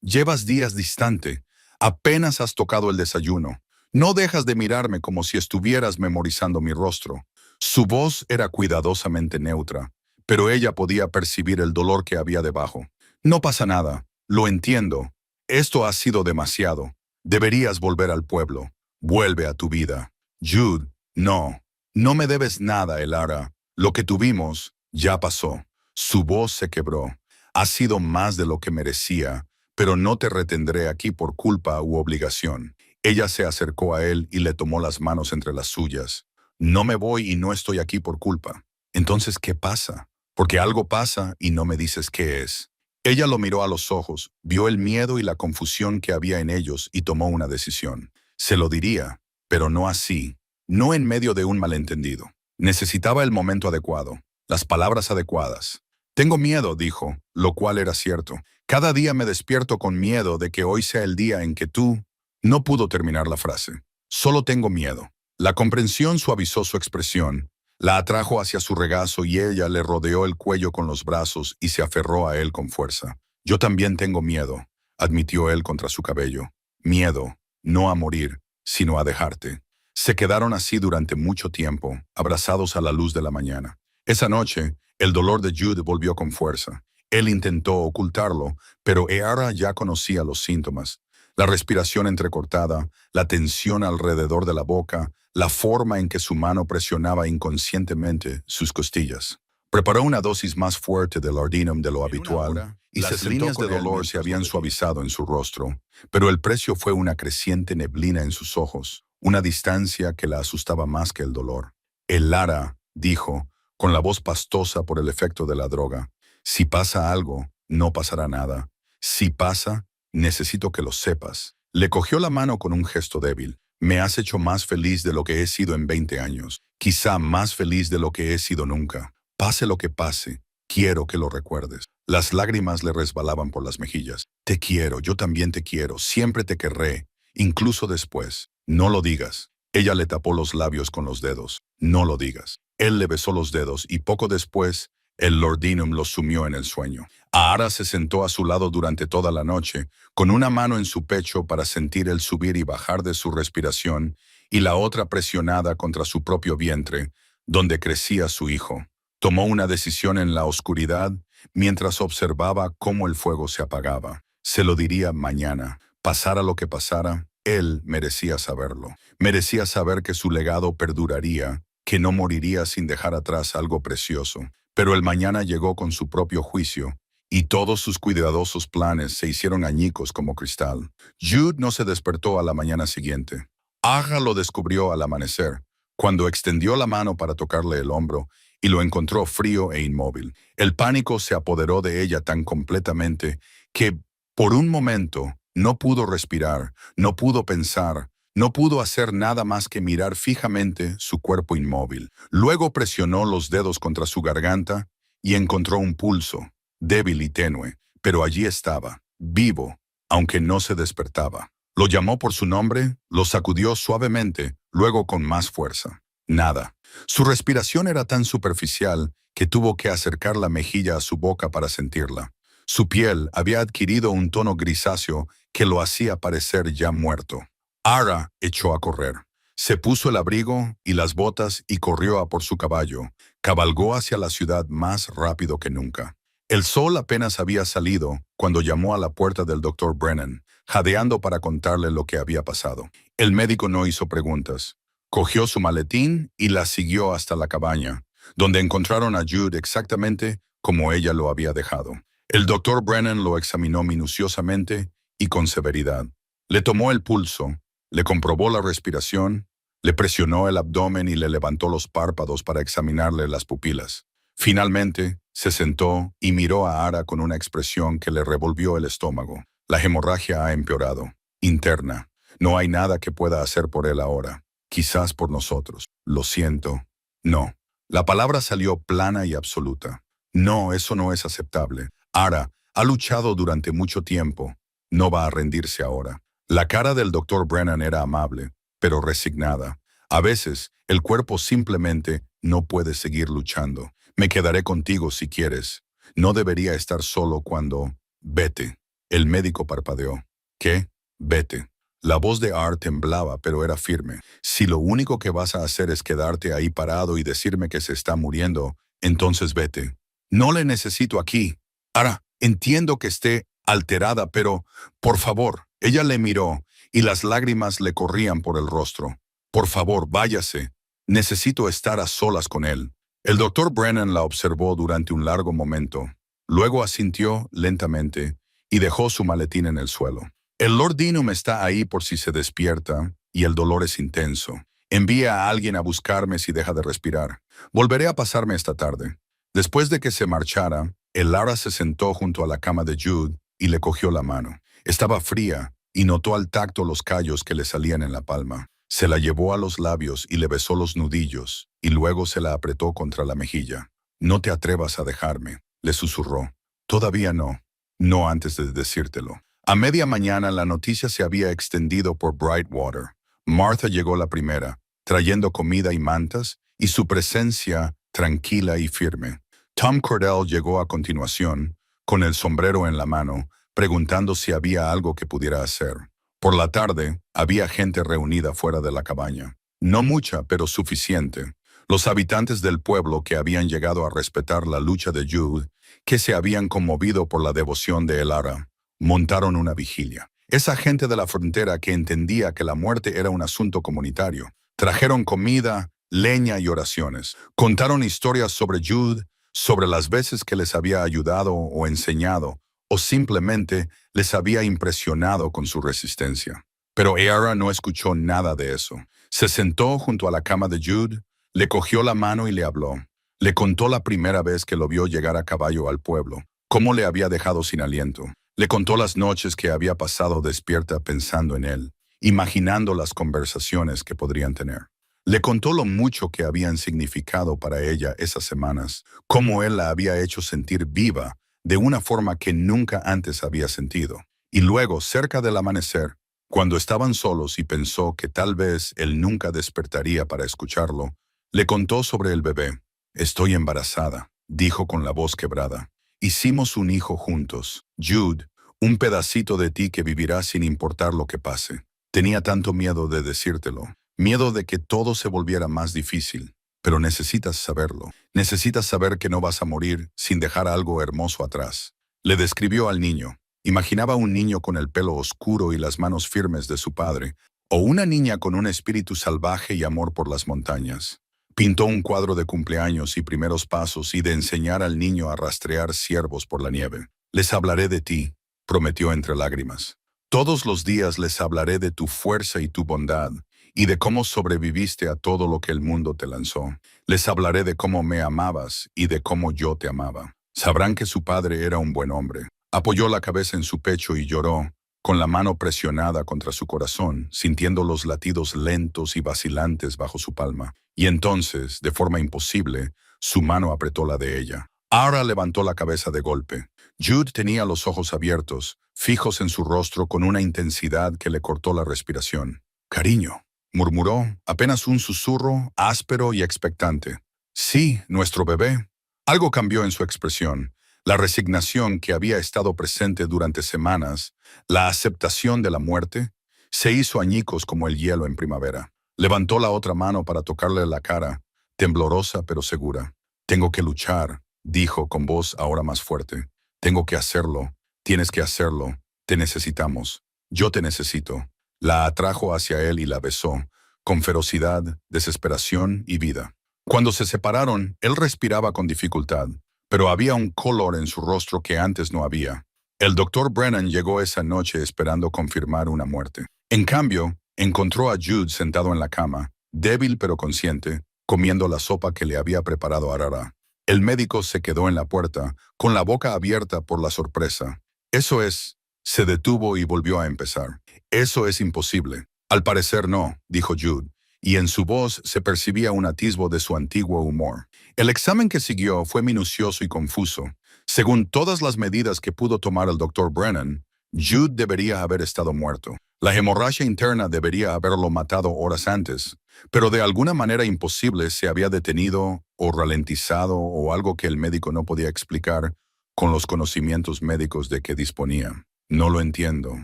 Speaker 1: llevas días distante. Apenas has tocado el desayuno. No dejas de mirarme como si estuvieras memorizando mi rostro». Su voz era cuidadosamente neutra, pero ella podía percibir el dolor que había debajo. «No pasa nada. Lo entiendo. Esto ha sido demasiado. Deberías volver al pueblo. Vuelve a tu vida». «Jude, no. No me debes nada, Elara. Lo que tuvimos ya pasó». Su voz se quebró. «Ha sido más de lo que merecía, pero no te retendré aquí por culpa u obligación. Ella se acercó a él y le tomó las manos entre las suyas. No me voy y no estoy aquí por culpa. Entonces, ¿qué pasa? Porque algo pasa y no me dices qué es. Ella lo miró a los ojos, vio el miedo y la confusión que había en ellos y tomó una decisión. Se lo diría, pero no así, no en medio de un malentendido. Necesitaba el momento adecuado, las palabras adecuadas. Tengo miedo, dijo, lo cual era cierto. Cada día me despierto con miedo de que hoy sea el día en que tú... No pudo terminar la frase. Solo tengo miedo. La comprensión suavizó su expresión, la atrajo hacia su regazo y ella le rodeó el cuello con los brazos y se aferró a él con fuerza. Yo también tengo miedo, admitió él contra su cabello. Miedo, no a morir, sino a dejarte. Se quedaron así durante mucho tiempo, abrazados a la luz de la mañana. Esa noche, el dolor de Jude volvió con fuerza. Él intentó ocultarlo, pero Eara ya conocía los síntomas. La respiración entrecortada, la tensión alrededor de la boca, la forma en que su mano presionaba inconscientemente sus costillas. Preparó una dosis más fuerte del laudanum de lo habitual y las líneas de dolor se habían suavizado en su rostro, pero el precio fue una creciente neblina en sus ojos, una distancia que la asustaba más que el dolor. El Lara, dijo, con la voz pastosa por el efecto de la droga, si pasa algo, no pasará nada. Si pasa, necesito que lo sepas. Le cogió la mano con un gesto débil. Me has hecho más feliz de lo que he sido en 20 años, quizá más feliz de lo que he sido nunca. Pase lo que pase, quiero que lo recuerdes. Las lágrimas le resbalaban por las mejillas. Te quiero, yo también te quiero, siempre te querré, incluso después. No lo digas. Ella le tapó los labios con los dedos. No lo digas. Él le besó los dedos y poco después, el laudanum lo sumió en el sueño. Ahara se sentó a su lado durante toda la noche, con una mano en su pecho para sentir el subir y bajar de su respiración y la otra presionada contra su propio vientre, donde crecía su hijo. Tomó una decisión en la oscuridad mientras observaba cómo el fuego se apagaba. Se lo diría mañana. Pasara lo que pasara, él merecía saberlo. Merecía saber que su legado perduraría, que no moriría sin dejar atrás algo precioso. Pero el mañana llegó con su propio juicio, y todos sus cuidadosos planes se hicieron añicos como cristal. Jude no se despertó a la mañana siguiente. Aja lo descubrió al amanecer, cuando extendió la mano para tocarle el hombro, y lo encontró frío e inmóvil. El pánico se apoderó de ella tan completamente que, por un momento, no pudo respirar, no pudo pensar, no pudo hacer nada más que mirar fijamente su cuerpo inmóvil. Luego presionó los dedos contra su garganta y encontró un pulso, débil y tenue, pero allí estaba, vivo, aunque no se despertaba. Lo llamó por su nombre, lo sacudió suavemente, luego con más fuerza. Nada. Su respiración era tan superficial que tuvo que acercar la mejilla a su boca para sentirla. Su piel había adquirido un tono grisáceo que lo hacía parecer ya muerto. Ara echó a correr. Se puso el abrigo y las botas y corrió a por su caballo. Cabalgó hacia la ciudad más rápido que nunca. El sol apenas había salido cuando llamó a la puerta del Dr. Brennan, jadeando para contarle lo que había pasado. El médico no hizo preguntas. Cogió su maletín y la siguió hasta la cabaña, donde encontraron a Jude exactamente como ella lo había dejado. El Dr. Brennan lo examinó minuciosamente y con severidad. Le tomó el pulso, le comprobó la respiración, le presionó el abdomen y le levantó los párpados para examinarle las pupilas. Finalmente, se sentó y miró a Ara con una expresión que le revolvió el estómago. La hemorragia ha empeorado. Interna. No hay nada que pueda hacer por él ahora. Quizás por nosotros. Lo siento. No. La palabra salió plana y absoluta. No, eso no es aceptable. Ara ha luchado durante mucho tiempo. No va a rendirse ahora. La cara del Dr. Brennan era amable, pero resignada. A veces, el cuerpo simplemente no puede seguir luchando. Me quedaré contigo si quieres. No debería estar solo cuando... Vete. El médico parpadeó. ¿Qué? Vete. La voz de Art temblaba, pero era firme. Si lo único que vas a hacer es quedarte ahí parado y decirme que se está muriendo, entonces vete. No le necesito aquí. Ara, entiendo que esté alterada, pero, por favor, ella le miró y las lágrimas le corrían por el rostro. Por favor, váyase. Necesito estar a solas con él. El Dr. Brennan la observó durante un largo momento. Luego asintió lentamente y dejó su maletín en el suelo. El Lord Dinum está ahí por si se despierta, y el dolor es intenso. Envía a alguien a buscarme si deja de respirar. Volveré a pasarme esta tarde. Después de que se marchara, Elara se sentó junto a la cama de Jude y le cogió la mano. Estaba fría y notó al tacto los callos que le salían en la palma. Se la llevó a los labios y le besó los nudillos, y luego se la apretó contra la mejilla. «No te atrevas a dejarme», le susurró. «Todavía no. No antes de decírtelo». A media mañana la noticia se había extendido por Brightwater. Martha llegó la primera, trayendo comida y mantas, y su presencia tranquila y firme. Tom Cordell llegó a continuación, con el sombrero en la mano, preguntando si había algo que pudiera hacer. Por la tarde, había gente reunida fuera de la cabaña. No mucha, pero suficiente. Los habitantes del pueblo que habían llegado a respetar la lucha de Jude, que se habían conmovido por la devoción de Elara, montaron una vigilia. Esa gente de la frontera que entendía que la muerte era un asunto comunitario. Trajeron comida, leña y oraciones. Contaron historias sobre Jude, sobre las veces que les había ayudado o enseñado, o simplemente les había impresionado con su resistencia. Pero Eara no escuchó nada de eso. Se sentó junto a la cama de Jude, le cogió la mano y le habló. Le contó la primera vez que lo vio llegar a caballo al pueblo, cómo le había dejado sin aliento. Le contó las noches que había pasado despierta pensando en él, imaginando las conversaciones que podrían tener. Le contó lo mucho que habían significado para ella esas semanas, cómo él la había hecho sentir viva de una forma que nunca antes había sentido. Y luego, cerca del amanecer, cuando estaban solos y pensó que tal vez él nunca despertaría para escucharlo, le contó sobre el bebé. «Estoy embarazada», dijo con la voz quebrada. «Hicimos un hijo juntos. Jude, un pedacito de ti que vivirá sin importar lo que pase». Tenía tanto miedo de decírtelo, miedo de que todo se volviera más difícil. Pero necesitas saberlo. Necesitas saber que no vas a morir sin dejar algo hermoso atrás. Le describió al niño. Imaginaba un niño con el pelo oscuro y las manos firmes de su padre, o una niña con un espíritu salvaje y amor por las montañas. Pintó un cuadro de cumpleaños y primeros pasos y de enseñar al niño a rastrear ciervos por la nieve. «Les hablaré de ti», prometió entre lágrimas. «Todos los días les hablaré de tu fuerza y tu bondad, y de cómo sobreviviste a todo lo que el mundo te lanzó. Les hablaré de cómo me amabas y de cómo yo te amaba. Sabrán que su padre era un buen hombre». Apoyó la cabeza en su pecho y lloró, con la mano presionada contra su corazón, sintiendo los latidos lentos y vacilantes bajo su palma. Y entonces, de forma imposible, su mano apretó la de ella. Ara levantó la cabeza de golpe. Jude tenía los ojos abiertos, fijos en su rostro con una intensidad que le cortó la respiración. «Cariño», murmuró, apenas un susurro, áspero y expectante. «Sí, nuestro bebé». Algo cambió en su expresión. La resignación que había estado presente durante semanas, la aceptación de la muerte, se hizo añicos como el hielo en primavera. Levantó la otra mano para tocarle la cara, temblorosa pero segura. «Tengo que luchar», dijo con voz ahora más fuerte. «Tengo que hacerlo. Tienes que hacerlo. Te necesitamos. Yo te necesito». La atrajo hacia él y la besó, con ferocidad, desesperación y vida. Cuando se separaron, él respiraba con dificultad, pero había un color en su rostro que antes no había. El doctor Brennan llegó esa noche esperando confirmar una muerte. En cambio, encontró a Jude sentado en la cama, débil pero consciente, comiendo la sopa que le había preparado Arara. El médico se quedó en la puerta, con la boca abierta por la sorpresa. «Eso es». Se detuvo y volvió a empezar. «Eso es imposible». «Al parecer no», dijo Jude, y en su voz se percibía un atisbo de su antiguo humor. El examen que siguió fue minucioso y confuso. Según todas las medidas que pudo tomar el doctor Brennan, Jude debería haber estado muerto. La hemorragia interna debería haberlo matado horas antes, pero de alguna manera imposible se había detenido o ralentizado o algo que el médico no podía explicar con los conocimientos médicos de que disponía. «No lo entiendo»,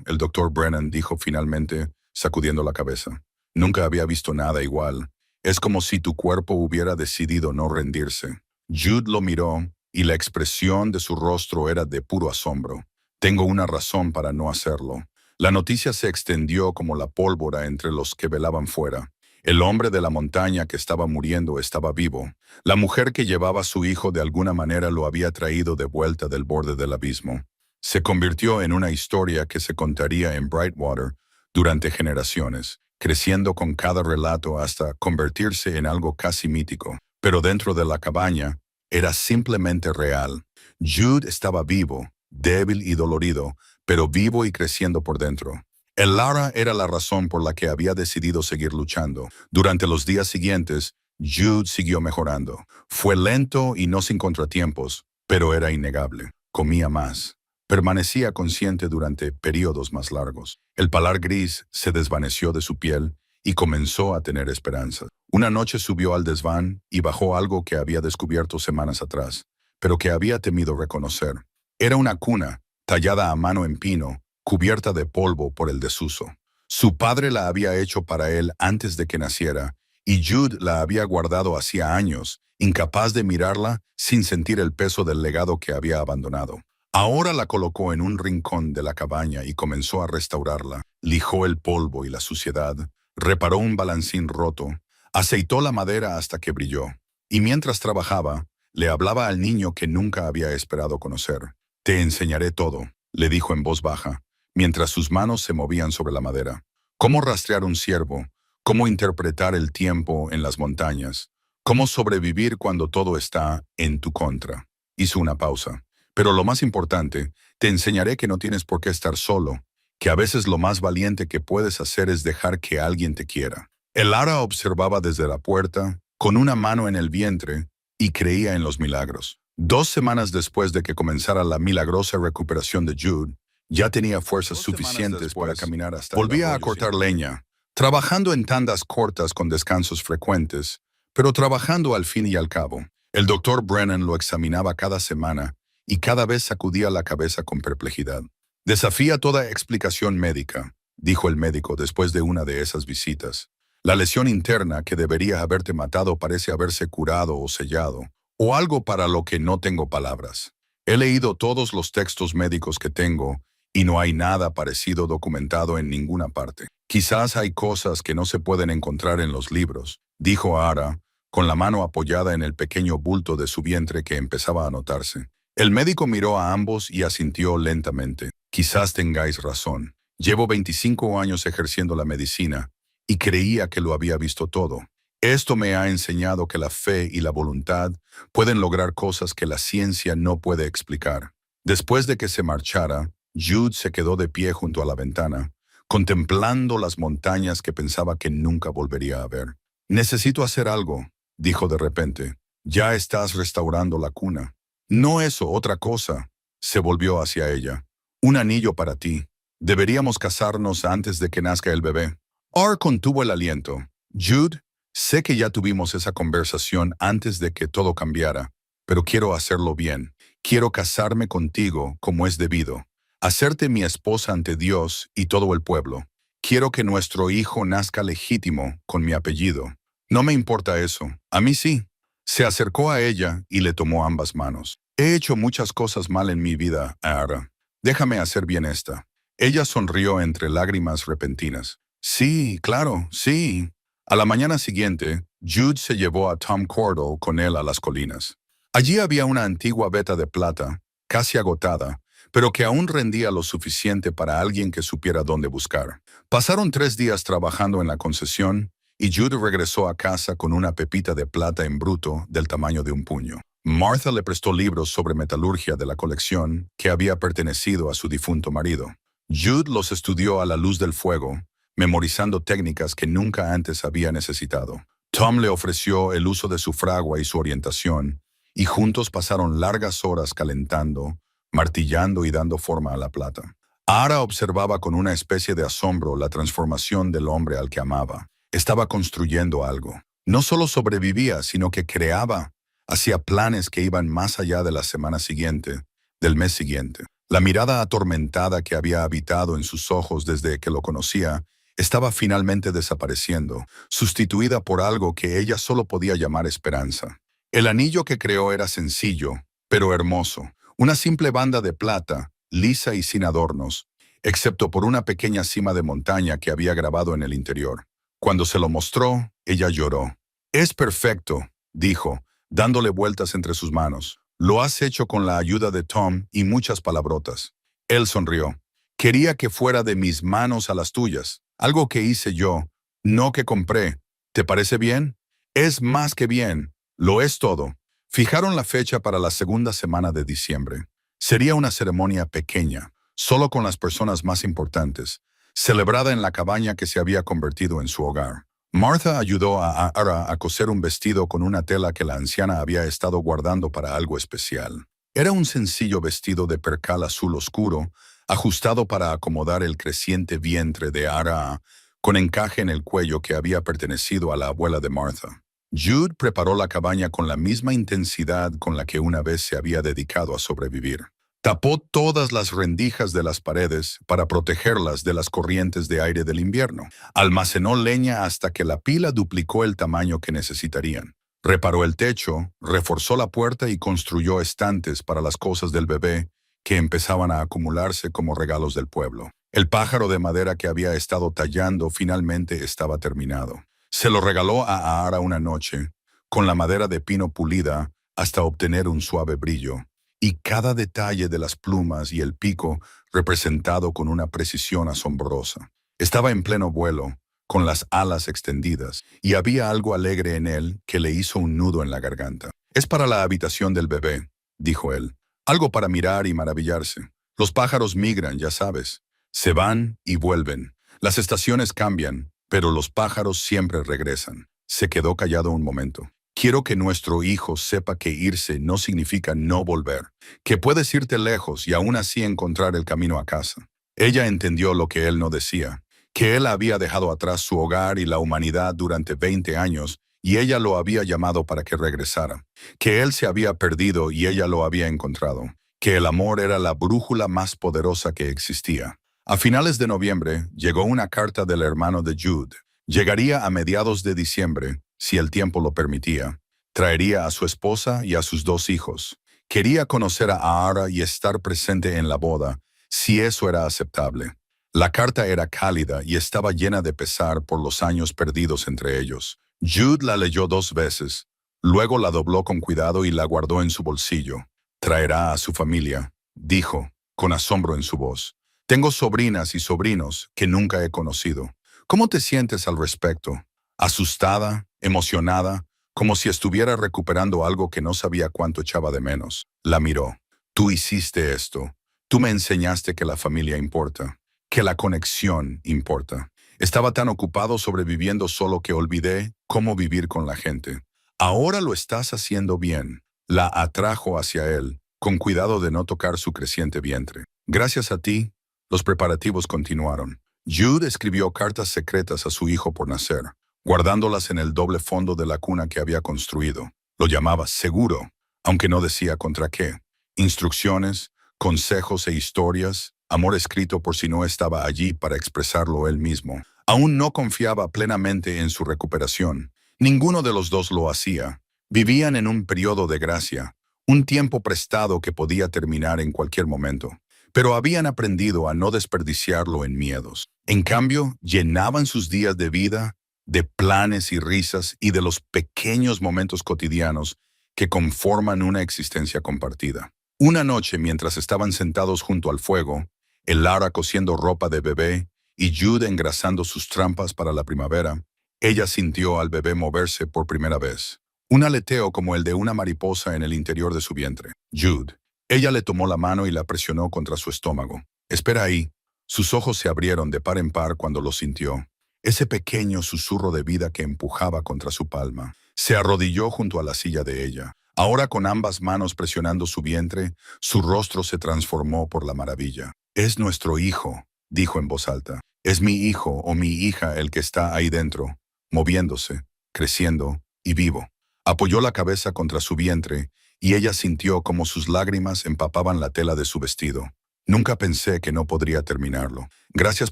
Speaker 1: el doctor Brennan dijo finalmente, sacudiendo la cabeza. «Nunca había visto nada igual. Es como si tu cuerpo hubiera decidido no rendirse». Jude lo miró y la expresión de su rostro era de puro asombro. «Tengo una razón para no hacerlo». La noticia se extendió como la pólvora entre los que velaban fuera. El hombre de la montaña que estaba muriendo estaba vivo. La mujer que llevaba a su hijo de alguna manera lo había traído de vuelta del borde del abismo. Se convirtió en una historia que se contaría en Brightwater durante generaciones, creciendo con cada relato hasta convertirse en algo casi mítico. Pero dentro de la cabaña, era simplemente real. Jude estaba vivo, débil y dolorido, pero vivo y creciendo por dentro. El Lara era la razón por la que había decidido seguir luchando. Durante los días siguientes, Jude siguió mejorando. Fue lento y no sin contratiempos, pero era innegable. Comía más. Permanecía consciente durante periodos más largos. El palar gris se desvaneció de su piel y comenzó a tener esperanza. Una noche subió al desván y bajó algo que había descubierto semanas atrás, pero que había temido reconocer. Era una cuna, tallada a mano en pino, cubierta de polvo por el desuso. Su padre la había hecho para él antes de que naciera, y Jude la había guardado hacía años, incapaz de mirarla sin sentir el peso del legado que había abandonado. Ahora la colocó en un rincón de la cabaña y comenzó a restaurarla. Lijó el polvo y la suciedad, reparó un balancín roto, aceitó la madera hasta que brilló. Y mientras trabajaba, le hablaba al niño que nunca había esperado conocer. «Te enseñaré todo», le dijo en voz baja, mientras sus manos se movían sobre la madera. «Cómo rastrear un ciervo, cómo interpretar el tiempo en las montañas, cómo sobrevivir cuando todo está en tu contra». Hizo una pausa. «Pero lo más importante, te enseñaré que no tienes por qué estar solo, que a veces lo más valiente que puedes hacer es dejar que alguien te quiera». El Lara observaba desde la puerta, con una mano en el vientre, y creía en los milagros. 2 semanas después de que comenzara la milagrosa recuperación de Jude, ya tenía fuerzas suficientes para caminar hasta el
Speaker 2: volvía a
Speaker 1: arroyo
Speaker 2: cortar
Speaker 1: sin leña, trabajando en tandas cortas con descansos frecuentes, pero trabajando al fin y al cabo. El doctor Brennan lo examinaba cada semana y cada vez sacudía la cabeza con perplejidad. «Desafía toda explicación médica», dijo el médico después de una de esas visitas. «La lesión interna que debería haberte matado parece haberse curado o sellado, o algo para lo que no tengo palabras. He leído todos los textos médicos que tengo y no hay nada parecido documentado en ninguna parte. Quizás hay cosas que no se pueden encontrar en los libros», dijo Ara, con la mano apoyada en el pequeño bulto de su vientre que empezaba a notarse. El médico miró a ambos y asintió lentamente. «Quizás tengáis razón. Llevo 25 años ejerciendo la medicina y creía que lo había visto todo. Esto me ha enseñado que la fe y la voluntad pueden lograr cosas que la ciencia no puede explicar». Después de que se marchara, Jude se quedó de pie junto a la ventana, contemplando las montañas que pensaba que nunca volvería a ver. «Necesito hacer algo», dijo de repente. «Ya estás restaurando la cuna». «No eso, otra cosa». Se volvió hacia ella. «Un anillo para ti. Deberíamos casarnos antes de que nazca el bebé». Ar contuvo el aliento. «Jude, sé que ya tuvimos esa conversación antes de que todo cambiara, pero quiero hacerlo bien. Quiero casarme contigo como es debido. Hacerte mi esposa ante Dios y todo el pueblo. Quiero que nuestro hijo nazca legítimo con mi apellido. No me importa eso. A mí sí». Se acercó a ella y le tomó ambas manos. «He hecho muchas cosas mal en mi vida, Ara. Déjame hacer bien esta». Ella sonrió entre lágrimas repentinas. «Sí, claro, sí». A la mañana siguiente, Jude se llevó a Tom Cordell con él a las colinas. Allí había una antigua veta de plata, casi agotada, pero que aún rendía lo suficiente para alguien que supiera dónde buscar. Pasaron 3 días trabajando en la concesión y Jude regresó a casa con una pepita de plata en bruto del tamaño de un puño. Martha le prestó libros sobre metalurgia de la colección que había pertenecido a su difunto marido. Jude los estudió a la luz del fuego, memorizando técnicas que nunca antes había necesitado. Tom le ofreció el uso de su fragua y su orientación, y juntos pasaron largas horas calentando, martillando y dando forma a la plata. Ara observaba con una especie de asombro la transformación del hombre al que amaba. Estaba construyendo algo. No solo sobrevivía, sino que creaba. Hacía planes que iban más allá de la semana siguiente, del mes siguiente. La mirada atormentada que había habitado en sus ojos desde que lo conocía estaba finalmente desapareciendo, sustituida por algo que ella solo podía llamar esperanza. El anillo que creó era sencillo, pero hermoso. Una simple banda de plata, lisa y sin adornos, excepto por una pequeña cima de montaña que había grabado en el interior. Cuando se lo mostró, ella lloró. «Es perfecto», dijo, dándole vueltas entre sus manos. «Lo has hecho con la ayuda de Tom y muchas palabrotas. Él sonrió. Quería que fuera de mis manos a las tuyas. Algo que hice yo, no que compré. ¿Te parece bien? Es más que bien. Lo es todo. Fijaron la fecha para la segunda semana de diciembre. Sería una ceremonia pequeña, solo con las personas más importantes, celebrada en la cabaña que se había convertido en su hogar. Martha ayudó a Ara a coser un vestido con una tela que la anciana había estado guardando para algo especial. Era un sencillo vestido de percal azul oscuro, ajustado para acomodar el creciente vientre de Ara, con encaje en el cuello que había pertenecido a la abuela de Martha. Jude preparó la cabaña con la misma intensidad con la que una vez se había dedicado a sobrevivir. Tapó todas las rendijas de las paredes para protegerlas de las corrientes de aire del invierno. Almacenó leña hasta que la pila duplicó el tamaño que necesitarían. Reparó el techo, reforzó la puerta y construyó estantes para las cosas del bebé que empezaban a acumularse como regalos del pueblo. El pájaro de madera que había estado tallando finalmente estaba terminado. Se lo regaló a Ara una noche, con la madera de pino pulida hasta obtener un suave brillo, y cada detalle de las plumas y el pico representado con una precisión asombrosa. Estaba en pleno vuelo, con las alas extendidas, y había algo alegre en él que le hizo un nudo en la garganta. «Es para la habitación del bebé», dijo él. «Algo para mirar y maravillarse. Los pájaros migran, ya sabes. Se van y vuelven. Las estaciones cambian, pero los pájaros siempre regresan». Se quedó callado un momento. «Quiero que nuestro hijo sepa que irse no significa no volver, que puedes irte lejos y aún así encontrar el camino a casa». Ella entendió lo que él no decía, que él había dejado atrás su hogar y la humanidad durante 20 años, y ella lo había llamado para que regresara, que él se había perdido y ella lo había encontrado, que el amor era la brújula más poderosa que existía. A finales de noviembre llegó una carta del hermano de Jude. Llegaría a mediados de diciembre, si el tiempo lo permitía. Traería a su esposa y a sus 2 hijos. Quería conocer a Ara y estar presente en la boda, si eso era aceptable. La carta era cálida y estaba llena de pesar por los años perdidos entre ellos. Jude la leyó 2 veces, luego la dobló con cuidado y la guardó en su bolsillo. «Traerá a su familia», dijo, con asombro en su voz. «Tengo sobrinas y sobrinos que nunca he conocido. ¿Cómo te sientes al respecto? ¿Asustada? ¿Emocionada? Como si estuviera recuperando algo que no sabía cuánto echaba de menos». La miró. «Tú hiciste esto. Tú me enseñaste que la familia importa, que la conexión importa. Estaba tan ocupado sobreviviendo solo que olvidé cómo vivir con la gente. Ahora lo estás haciendo bien». La atrajo hacia él, con cuidado de no tocar su creciente vientre. «Gracias a ti». Los preparativos continuaron. Jude escribió cartas secretas a su hijo por nacer, guardándolas en el doble fondo de la cuna que había construido. Lo llamaba seguro, aunque no decía contra qué. Instrucciones, consejos e historias, amor escrito por si no estaba allí para expresarlo él mismo. Aún no confiaba plenamente en su recuperación. Ninguno de los dos lo hacía. Vivían en un periodo de gracia, un tiempo prestado que podía terminar en cualquier momento. Pero habían aprendido a no desperdiciarlo en miedos. En cambio, llenaban sus días de vida, de planes y risas y de los pequeños momentos cotidianos que conforman una existencia compartida. Una noche, mientras estaban sentados junto al fuego, el Lara cosiendo ropa de bebé y Jude engrasando sus trampas para la primavera, ella sintió al bebé moverse por primera vez. Un aleteo como el de una mariposa en el interior de su vientre. «Jude». Ella le tomó la mano y la presionó contra su estómago. «Espera ahí». Sus ojos se abrieron de par en par cuando lo sintió. Ese pequeño susurro de vida que empujaba contra su palma. Se arrodilló junto a la silla de ella. Ahora con ambas manos presionando su vientre, su rostro se transformó por la maravilla. «Es nuestro hijo», dijo en voz alta. «Es mi hijo o mi hija el que está ahí dentro, moviéndose, creciendo y vivo». Apoyó la cabeza contra su vientre y ella sintió como sus lágrimas empapaban la tela de su vestido. «Nunca pensé que no podría terminarlo. Gracias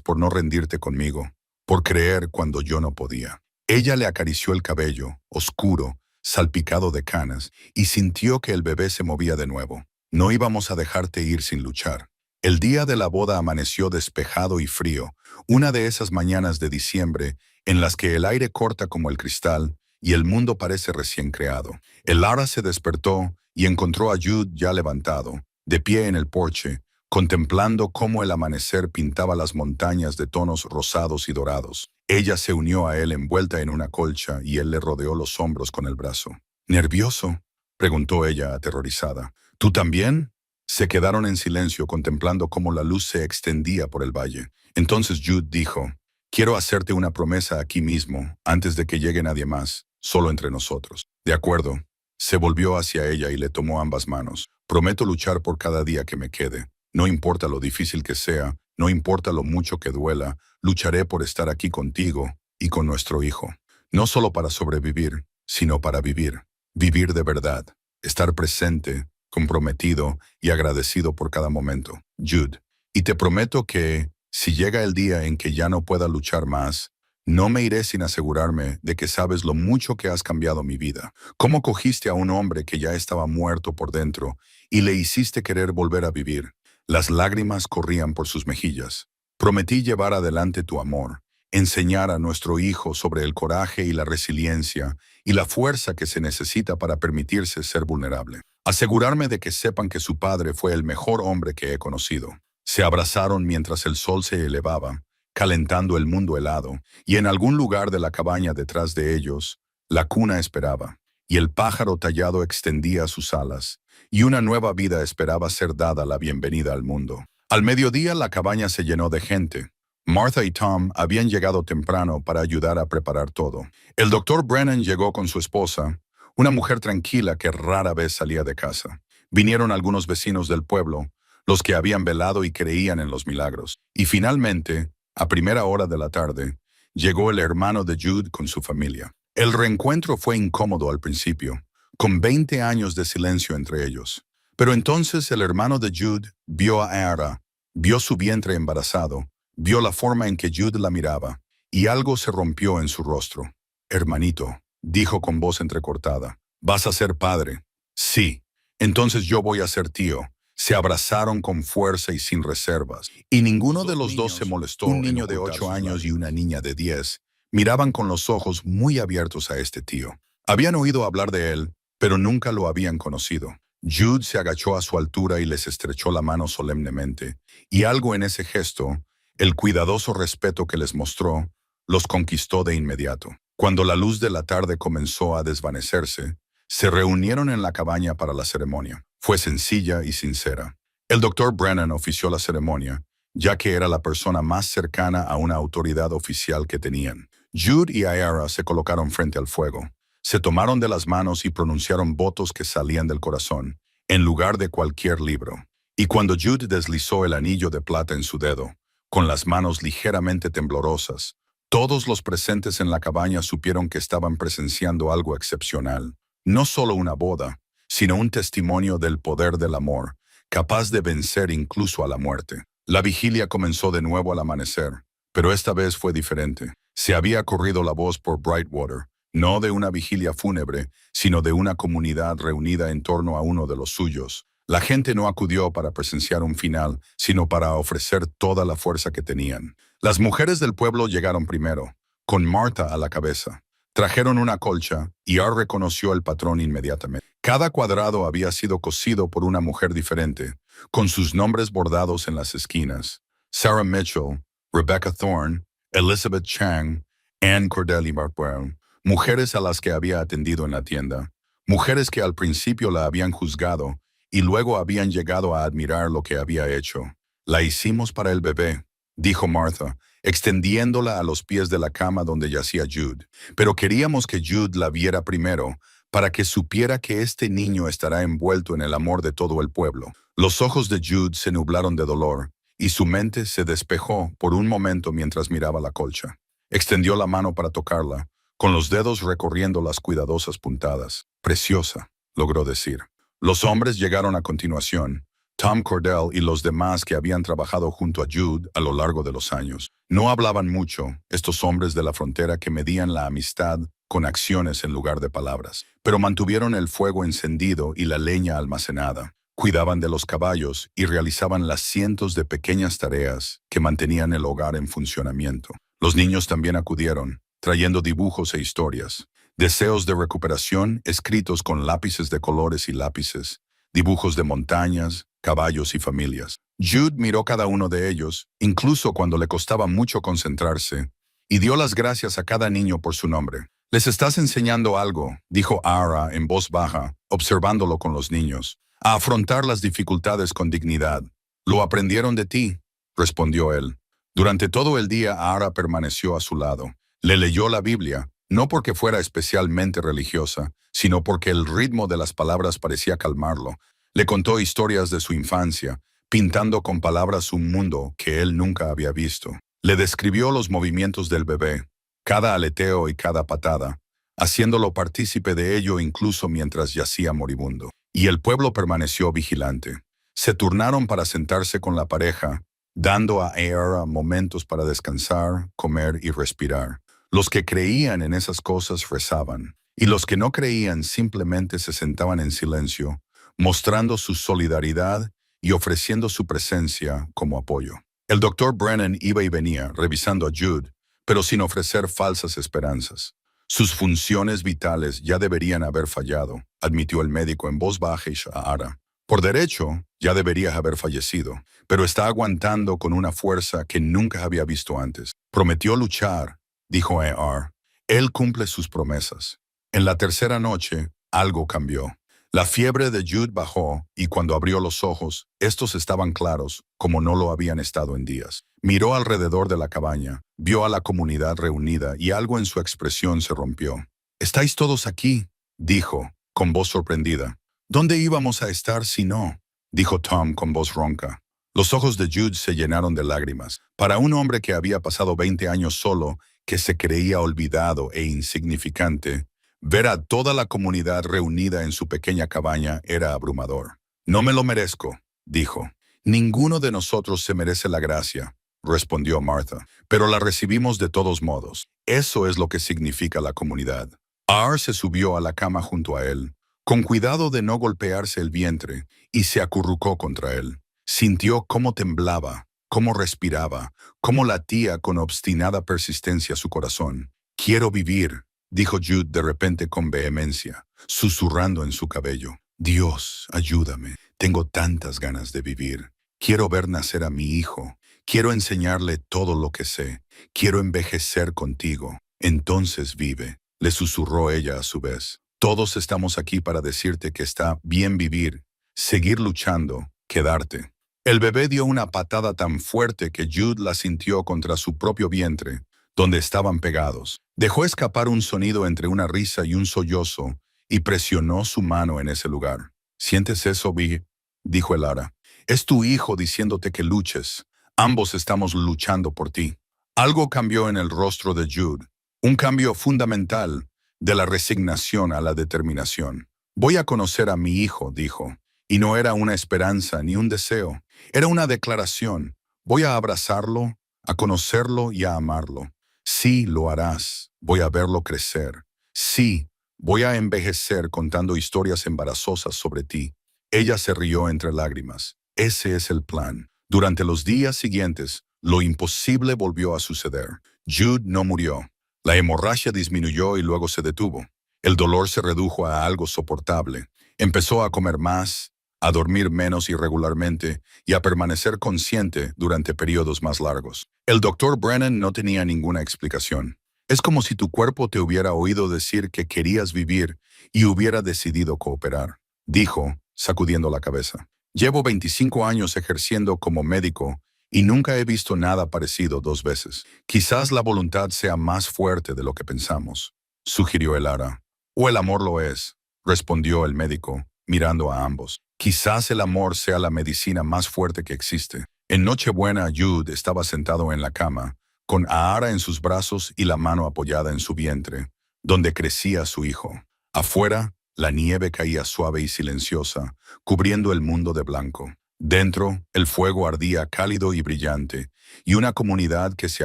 Speaker 1: por no rendirte conmigo, por creer cuando yo no podía». Ella le acarició el cabello, oscuro, salpicado de canas, y sintió que el bebé se movía de nuevo. «No íbamos a dejarte ir sin luchar». El día de la boda amaneció despejado y frío, una de esas mañanas de diciembre en las que el aire corta como el cristal y el mundo parece recién creado. El Lara se despertó y encontró a Jude ya levantado, de pie en el porche, contemplando cómo el amanecer pintaba las montañas de tonos rosados y dorados. Ella se unió a él envuelta en una colcha y él le rodeó los hombros con el brazo. ¿Nervioso?, preguntó ella aterrorizada. ¿Tú también? Se quedaron en silencio contemplando cómo la luz se extendía por el valle. Entonces Jude dijo, quiero hacerte una promesa aquí mismo, antes de que llegue nadie más, solo entre nosotros. De acuerdo. Se volvió hacia ella y le tomó ambas manos. Prometo luchar por cada día que me quede. No importa lo difícil que sea, no importa lo mucho que duela, lucharé por estar aquí contigo y con nuestro hijo. No solo para sobrevivir, sino para vivir. Vivir de verdad. Estar presente, comprometido y agradecido por cada momento. Jude. Y te prometo que, si llega el día en que ya no pueda luchar más, no me iré sin asegurarme de que sabes lo mucho que has cambiado mi vida. Cómo cogiste a un hombre que ya estaba muerto por dentro y le hiciste querer volver a vivir. Las lágrimas corrían por sus mejillas. Prometí llevar adelante tu amor, enseñar a nuestro hijo sobre el coraje y la resiliencia y la fuerza que se necesita para permitirse ser vulnerable. Asegurarme de que sepan que su padre fue el mejor hombre que he conocido. Se abrazaron mientras el sol se elevaba, calentando el mundo helado, y en algún lugar de la cabaña detrás de ellos, la cuna esperaba, y el pájaro tallado extendía sus alas, y una nueva vida esperaba ser dada la bienvenida al mundo. Al mediodía la cabaña se llenó de gente. Martha y Tom habían llegado temprano para ayudar a preparar todo. El doctor Brennan llegó con su esposa, una mujer tranquila que rara vez salía de casa. Vinieron algunos vecinos del pueblo, los que habían velado y creían en los milagros. Y finalmente, a primera hora de la tarde, llegó el hermano de Jude con su familia. El reencuentro fue incómodo al principio, con 20 años de silencio entre ellos. Pero entonces el hermano de Jude vio a Ara, vio su vientre embarazado, vio la forma en que Jude la miraba, y algo se rompió en su rostro. «Hermanito», dijo con voz entrecortada, «¿vas a ser padre?» «Sí, entonces yo voy a ser tío». Se abrazaron con fuerza y sin reservas, y ninguno de los dos se molestó. Un niño de 8 años y una niña de 10 miraban con los ojos muy abiertos a este tío. Habían oído hablar de él, pero nunca lo habían conocido. Jude se agachó a su altura y les estrechó la mano solemnemente, y algo en ese gesto, el cuidadoso respeto que les mostró, los conquistó de inmediato. Cuando la luz de la tarde comenzó a desvanecerse, se reunieron en la cabaña para la ceremonia. Fue sencilla y sincera. El doctor Brennan ofició la ceremonia, ya que era la persona más cercana a una autoridad oficial que tenían. Jude y Ayara se colocaron frente al fuego. Se tomaron de las manos y pronunciaron votos que salían del corazón, en lugar de cualquier libro. Y cuando Jude deslizó el anillo de plata en su dedo, con las manos ligeramente temblorosas, todos los presentes en la cabaña supieron que estaban presenciando algo excepcional. No solo una boda, sino un testimonio del poder del amor, capaz de vencer incluso a la muerte. La vigilia comenzó de nuevo al amanecer, pero esta vez fue diferente. Se había corrido la voz por Brightwater, no de una vigilia fúnebre, sino de una comunidad reunida en torno a uno de los suyos. La gente no acudió para presenciar un final, sino para ofrecer toda la fuerza que tenían. Las mujeres del pueblo llegaron primero, con Martha a la cabeza. Trajeron una colcha y Ar reconoció el patrón inmediatamente. Cada cuadrado había sido cosido por una mujer diferente, con sus nombres bordados en las esquinas. Sarah Mitchell, Rebecca Thorne, Elizabeth Chang, Anne Cordelli Brown, mujeres a las que había atendido en la tienda, mujeres que al principio la habían juzgado y luego habían llegado a admirar lo que había hecho. «La hicimos para el bebé», dijo Martha, extendiéndola a los pies de la cama donde yacía Jude. «Pero queríamos que Jude la viera primero, para que supiera que este niño estará envuelto en el amor de todo el pueblo». Los ojos de Jude se nublaron de dolor, y su mente se despejó por un momento mientras miraba la colcha. Extendió la mano para tocarla, con los dedos recorriendo las cuidadosas puntadas. «Preciosa», logró decir. Los hombres llegaron a continuación, Tom Cordell y los demás que habían trabajado junto a Jude a lo largo de los años. No hablaban mucho, estos hombres de la frontera que medían la amistad con acciones en lugar de palabras, pero mantuvieron el fuego encendido y la leña almacenada. Cuidaban de los caballos y realizaban las cientos de pequeñas tareas que mantenían el hogar en funcionamiento. Los niños también acudieron, trayendo dibujos e historias, deseos de recuperación escritos con lápices de colores y lápices, dibujos de montañas, caballos y familias. Jude miró cada uno de ellos, incluso cuando le costaba mucho concentrarse, y dio las gracias a cada niño por su nombre. «Les estás enseñando algo», dijo Ara en voz baja, observándolo con los niños, «a afrontar las dificultades con dignidad. «Lo aprendieron de ti», respondió él. Durante todo el día Ara permaneció a su lado. Le leyó la Biblia, no porque fuera especialmente religiosa, sino porque el ritmo de las palabras parecía calmarlo. Le contó historias de su infancia, pintando con palabras un mundo que él nunca había visto. Le describió los movimientos del bebé, cada aleteo y cada patada, haciéndolo partícipe de ello incluso mientras yacía moribundo. Y el pueblo permaneció vigilante. Se turnaron para sentarse con la pareja, dando a Ara momentos para descansar, comer y respirar. Los que creían en esas cosas rezaban, y los que no creían simplemente se sentaban en silencio, mostrando su solidaridad y ofreciendo su presencia como apoyo. El doctor Brennan iba y venía, revisando a Jude, pero sin ofrecer falsas esperanzas. Sus funciones vitales ya deberían haber fallado, admitió el médico en voz baja a Ara. Por derecho, ya debería haber fallecido, pero está aguantando con una fuerza que nunca había visto antes. Prometió luchar, dijo Ar. Él cumple sus promesas. En la tercera noche, algo cambió. La fiebre de Jude bajó y cuando abrió los ojos, estos estaban claros, como no lo habían estado en días. Miró alrededor de la cabaña, vio a la comunidad reunida y algo en su expresión se rompió. «¿Estáis todos aquí?», dijo, con voz sorprendida. «¿Dónde íbamos a estar si no?», dijo Tom con voz ronca. Los ojos de Jude se llenaron de lágrimas. Para un hombre que había pasado 20 años solo, que se creía olvidado e insignificante, ver a toda la comunidad reunida en su pequeña cabaña era abrumador. «No me lo merezco», dijo. «Ninguno de nosotros se merece la gracia», respondió Martha, «pero la recibimos de todos modos. Eso es lo que significa la comunidad». Ar se subió a la cama junto a él, con cuidado de no golpearse el vientre, y se acurrucó contra él. Sintió cómo temblaba, cómo respiraba, cómo latía con obstinada persistencia su corazón. «Quiero vivir», dijo Jude de repente con vehemencia, susurrando en su cabello. «Dios, ayúdame. Tengo tantas ganas de vivir. Quiero ver nacer a mi hijo. Quiero enseñarle todo lo que sé. Quiero envejecer contigo. Entonces vive», le susurró ella a su vez. «Todos estamos aquí para decirte que está bien vivir, seguir luchando, quedarte». El bebé dio una patada tan fuerte que Jude la sintió contra su propio vientre, donde estaban pegados. Dejó escapar un sonido entre una risa y un sollozo y presionó su mano en ese lugar. «¿Sientes eso, Vi?», dijo el Ara. «Es tu hijo diciéndote que luches. Ambos estamos luchando por ti». Algo cambió en el rostro de Jude, un cambio fundamental, de la resignación a la determinación. «Voy a conocer a mi hijo», dijo, y no era una esperanza ni un deseo, era una declaración. «Voy a abrazarlo, a conocerlo y a amarlo. Sí, lo harás. Voy a verlo crecer. Sí, voy a envejecer contando historias embarazosas sobre ti». Ella se rió entre lágrimas. Ese es el plan. Durante los días siguientes, lo imposible volvió a suceder. Jude no murió. La hemorragia disminuyó y luego se detuvo. El dolor se redujo a algo soportable. Empezó a comer más, a dormir menos irregularmente y a permanecer consciente durante periodos más largos. El doctor Brennan no tenía ninguna explicación. «Es como si tu cuerpo te hubiera oído decir que querías vivir y hubiera decidido cooperar», dijo, sacudiendo la cabeza. «Llevo 25 años ejerciendo como médico y nunca he visto nada parecido 2 veces. Quizás la voluntad sea más fuerte de lo que pensamos», sugirió el Ara. «O el amor lo es», respondió el médico, mirando a ambos. «Quizás el amor sea la medicina más fuerte que existe». En Nochebuena, Jude estaba sentado en la cama, con a Ara en sus brazos y la mano apoyada en su vientre, donde crecía su hijo. Afuera, la nieve caía suave y silenciosa, cubriendo el mundo de blanco. Dentro, el fuego ardía cálido y brillante, y una comunidad que se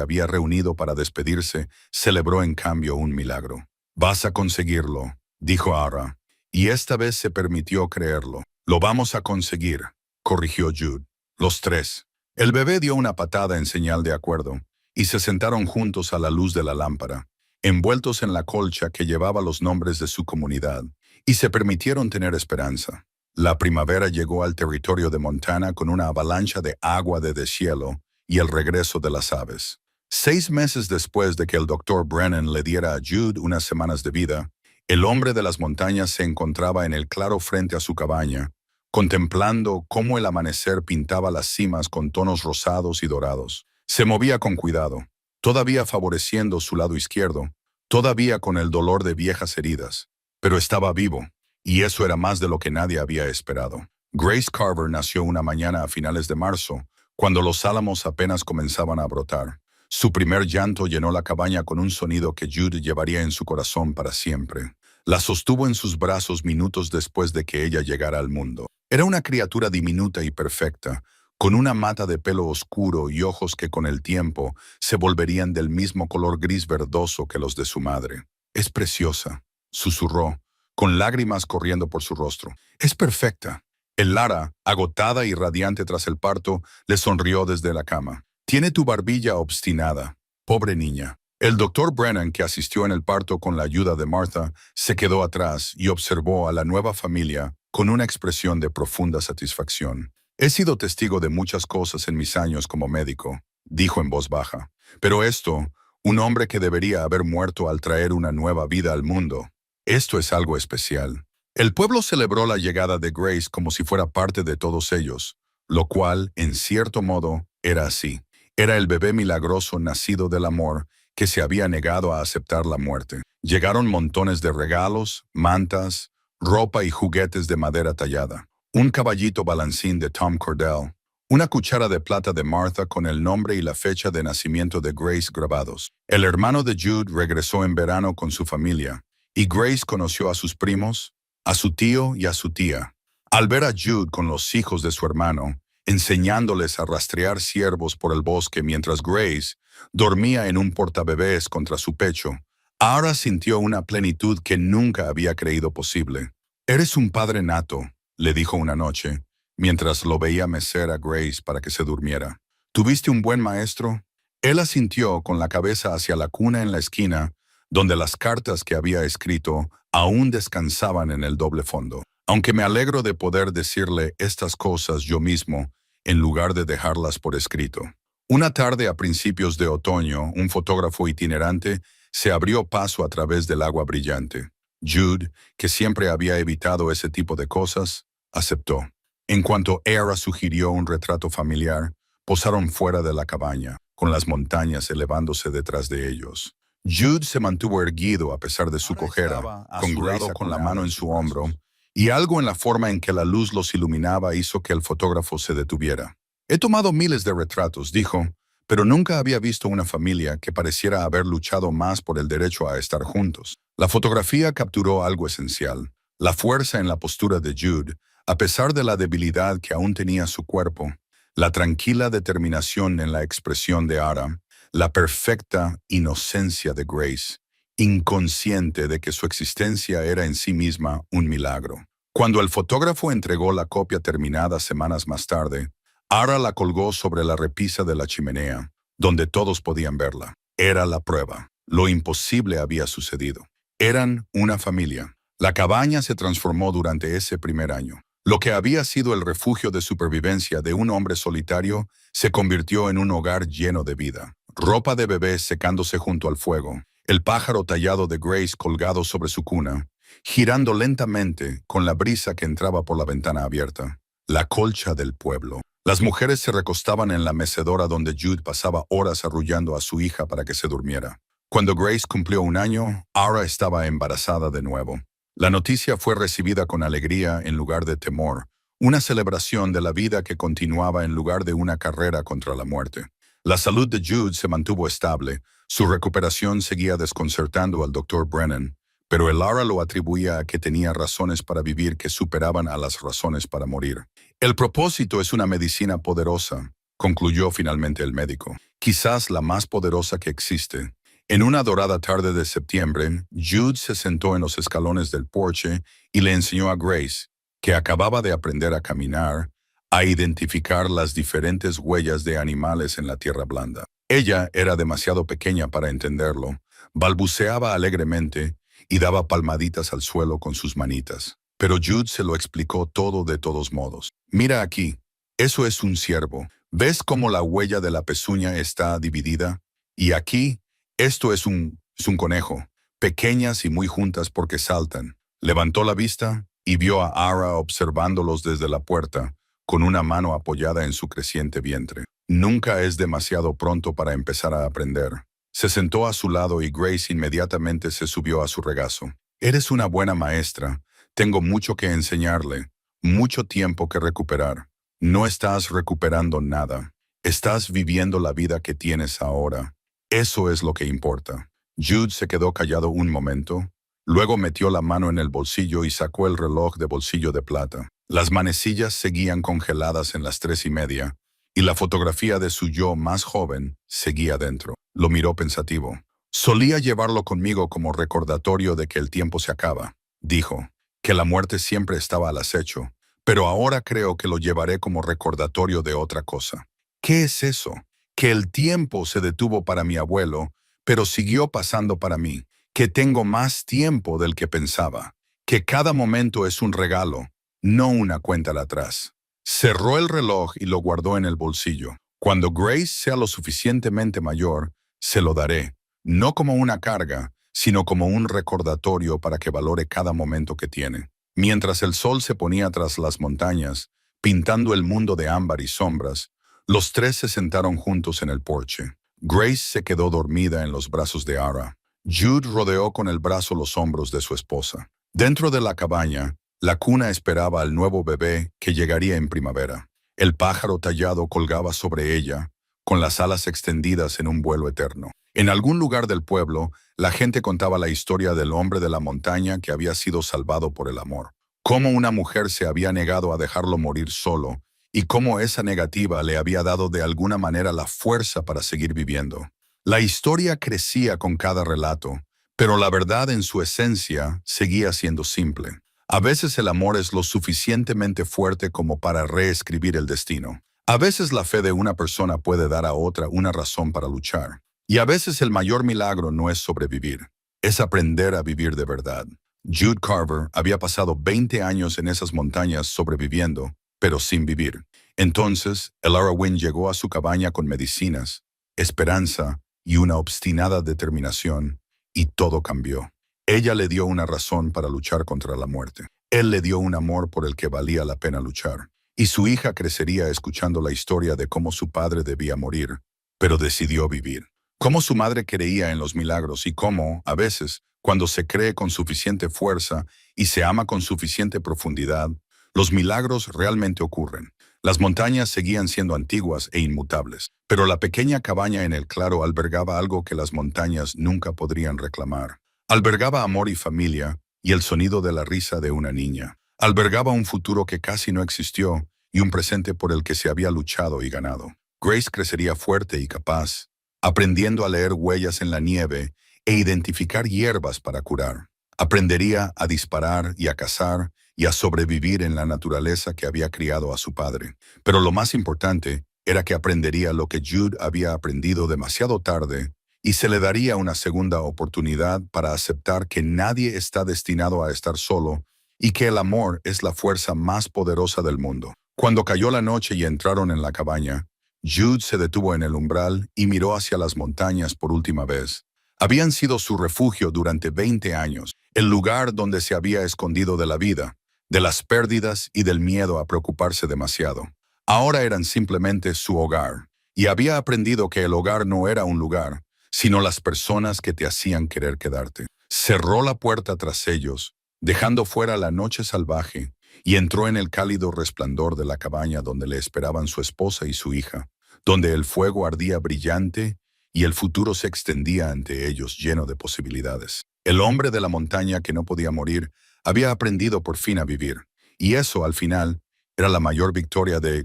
Speaker 1: había reunido para despedirse celebró en cambio un milagro. «Vas a conseguirlo», dijo Ara, y esta vez se permitió creerlo. «Lo vamos a conseguir», corrigió Jude. Los tres. El bebé dio una patada en señal de acuerdo, y se sentaron juntos a la luz de la lámpara, envueltos en la colcha que llevaba los nombres de su comunidad, y se permitieron tener esperanza. La primavera llegó al territorio de Montana con una avalancha de agua de deshielo y el regreso de las aves. 6 meses después de que el doctor Brennan le diera a Jude unas semanas de vida, el hombre de las montañas se encontraba en el claro frente a su cabaña, contemplando cómo el amanecer pintaba las cimas con tonos rosados y dorados. Se movía con cuidado, todavía favoreciendo su lado izquierdo, todavía con el dolor de viejas heridas, pero estaba vivo, y eso era más de lo que nadie había esperado. Grace Carver nació una mañana a finales de marzo, cuando los álamos apenas comenzaban a brotar. Su primer llanto llenó la cabaña con un sonido que Jude llevaría en su corazón para siempre. La sostuvo en sus brazos minutos después de que ella llegara al mundo. Era una criatura diminuta y perfecta, con una mata de pelo oscuro y ojos que con el tiempo se volverían del mismo color gris verdoso que los de su madre. «Es preciosa», susurró, con lágrimas corriendo por su rostro. «Es perfecta». El Lara, agotada y radiante tras el parto, le sonrió desde la cama. «Tiene tu barbilla obstinada, pobre niña». El doctor Brennan, que asistió en el parto con la ayuda de Martha, se quedó atrás y observó a la nueva familia con una expresión de profunda satisfacción. «He sido testigo de muchas cosas en mis años como médico», dijo en voz baja. «Pero esto, un hombre que debería haber muerto al traer una nueva vida al mundo, esto es algo especial». El pueblo celebró la llegada de Grace como si fuera parte de todos ellos, lo cual, en cierto modo, era así. Era el bebé milagroso nacido del amor que se había negado a aceptar la muerte. Llegaron montones de regalos, mantas, ropa y juguetes de madera tallada. Un caballito balancín de Tom Cordell, una cuchara de plata de Martha con el nombre y la fecha de nacimiento de Grace grabados. El hermano de Jude regresó en verano con su familia, y Grace conoció a sus primos, a su tío y a su tía. Al ver a Jude con los hijos de su hermano, enseñándoles a rastrear ciervos por el bosque mientras Grace dormía en un portabebés contra su pecho, Ara sintió una plenitud que nunca había creído posible. «Eres un padre nato», le dijo una noche, mientras lo veía mecer a Grace para que se durmiera. «¿Tuviste un buen maestro?» Él asintió con la cabeza hacia la cuna en la esquina, donde las cartas que había escrito aún descansaban en el doble fondo. «Aunque me alegro de poder decirle estas cosas yo mismo, en lugar de dejarlas por escrito». Una tarde a principios de otoño, un fotógrafo itinerante se abrió paso a través del agua brillante. Jude, que siempre había evitado ese tipo de cosas, aceptó. En cuanto Era sugirió un retrato familiar, posaron fuera de la cabaña, con las montañas elevándose detrás de ellos. Jude se mantuvo erguido a pesar de su cojera, con Grace con la mano en su hombro, y algo en la forma en que la luz los iluminaba hizo que el fotógrafo se detuviera. «He tomado miles de retratos», dijo, «pero nunca había visto una familia que pareciera haber luchado más por el derecho a estar juntos». La fotografía capturó algo esencial, la fuerza en la postura de Jude, a pesar de la debilidad que aún tenía su cuerpo, la tranquila determinación en la expresión de Ara, la perfecta inocencia de Grace, inconsciente de que su existencia era en sí misma un milagro. Cuando el fotógrafo entregó la copia terminada semanas más tarde, Ara la colgó sobre la repisa de la chimenea, donde todos podían verla. Era la prueba. Lo imposible había sucedido. Eran una familia. La cabaña se transformó durante ese primer año. Lo que había sido el refugio de supervivencia de un hombre solitario se convirtió en un hogar lleno de vida. Ropa de bebé secándose junto al fuego, el pájaro tallado de Grace colgado sobre su cuna, girando lentamente con la brisa que entraba por la ventana abierta. La colcha del pueblo. Las mujeres se recostaban en la mecedora donde Jude pasaba horas arrullando a su hija para que se durmiera. Cuando Grace cumplió 1 año, Ara estaba embarazada de nuevo. La noticia fue recibida con alegría en lugar de temor, una celebración de la vida que continuaba en lugar de una carrera contra la muerte. La salud de Jude se mantuvo estable, su recuperación seguía desconcertando al Dr. Brennan, pero el Ara lo atribuía a que tenía razones para vivir que superaban a las razones para morir. «El propósito es una medicina poderosa», concluyó finalmente el médico, «quizás la más poderosa que existe». En una dorada tarde de septiembre, Jude se sentó en los escalones del porche y le enseñó a Grace, que acababa de aprender a caminar, a identificar las diferentes huellas de animales en la tierra blanda. Ella era demasiado pequeña para entenderlo, balbuceaba alegremente y daba palmaditas al suelo con sus manitas. Pero Jude se lo explicó todo de todos modos. Mira aquí, eso es un ciervo. ¿Ves cómo la huella de la pezuña está dividida? Y aquí, esto es un conejo, pequeñas y muy juntas porque saltan. Levantó la vista y vio a Ara observándolos desde la puerta, con una mano apoyada en su creciente vientre. Nunca es demasiado pronto para empezar a aprender. Se sentó a su lado y Grace inmediatamente se subió a su regazo. Eres una buena maestra. Tengo mucho que enseñarle, mucho tiempo que recuperar. No estás recuperando nada. Estás viviendo la vida que tienes ahora. Eso es lo que importa. Jude se quedó callado un momento. Luego metió la mano en el bolsillo y sacó el reloj de bolsillo de plata. Las manecillas seguían congeladas en las 3:30, y la fotografía de su yo más joven seguía dentro. Lo miró pensativo. Solía llevarlo conmigo como recordatorio de que el tiempo se acaba, dijo, que la muerte siempre estaba al acecho, pero ahora creo que lo llevaré como recordatorio de otra cosa. ¿Qué es eso? Que el tiempo se detuvo para mi abuelo, pero siguió pasando para mí, que tengo más tiempo del que pensaba, que cada momento es un regalo, no una cuenta atrás. Cerró el reloj y lo guardó en el bolsillo. Cuando Grace sea lo suficientemente mayor, se lo daré, no como una carga, sino como un recordatorio para que valore cada momento que tiene. Mientras el sol se ponía tras las montañas, pintando el mundo de ámbar y sombras, los tres se sentaron juntos en el porche. Grace se quedó dormida en los brazos de Ara. Jude rodeó con el brazo los hombros de su esposa. Dentro de la cabaña, la cuna esperaba al nuevo bebé que llegaría en primavera. El pájaro tallado colgaba sobre ella, con las alas extendidas en un vuelo eterno. En algún lugar del pueblo, la gente contaba la historia del hombre de la montaña que había sido salvado por el amor. Cómo una mujer se había negado a dejarlo morir solo, y cómo esa negativa le había dado de alguna manera la fuerza para seguir viviendo. La historia crecía con cada relato, pero la verdad en su esencia seguía siendo simple. A veces el amor es lo suficientemente fuerte como para reescribir el destino. A veces la fe de una persona puede dar a otra una razón para luchar. Y a veces el mayor milagro no es sobrevivir, es aprender a vivir de verdad. Jude Carver había pasado 20 años en esas montañas sobreviviendo, pero sin vivir. Entonces, Elara Wynn llegó a su cabaña con medicinas, esperanza y una obstinada determinación, y todo cambió. Ella le dio una razón para luchar contra la muerte. Él le dio un amor por el que valía la pena luchar. Y su hija crecería escuchando la historia de cómo su padre debía morir, pero decidió vivir. Cómo su madre creía en los milagros y cómo, a veces, cuando se cree con suficiente fuerza y se ama con suficiente profundidad, los milagros realmente ocurren. Las montañas seguían siendo antiguas e inmutables, pero la pequeña cabaña en el claro albergaba algo que las montañas nunca podrían reclamar. Albergaba amor y familia y el sonido de la risa de una niña. Albergaba un futuro que casi no existió y un presente por el que se había luchado y ganado. Grace crecería fuerte y capaz, aprendiendo a leer huellas en la nieve e identificar hierbas para curar. Aprendería a disparar y a cazar y a sobrevivir en la naturaleza que había criado a su padre. Pero lo más importante era que aprendería lo que Jude había aprendido demasiado tarde y se le daría una segunda oportunidad para aceptar que nadie está destinado a estar solo y que el amor es la fuerza más poderosa del mundo. Cuando cayó la noche y entraron en la cabaña, Jude se detuvo en el umbral y miró hacia las montañas por última vez. Habían sido su refugio durante 20 años, el lugar donde se había escondido de la vida, de las pérdidas y del miedo a preocuparse demasiado. Ahora eran simplemente su hogar, y había aprendido que el hogar no era un lugar, sino las personas que te hacían querer quedarte. Cerró la puerta tras ellos, dejando fuera la noche salvaje, y entró en el cálido resplandor de la cabaña donde le esperaban su esposa y su hija, donde el fuego ardía brillante y el futuro se extendía ante ellos lleno de posibilidades. El hombre de la montaña que no podía morir había aprendido por fin a vivir, y eso, al final, era la mayor victoria de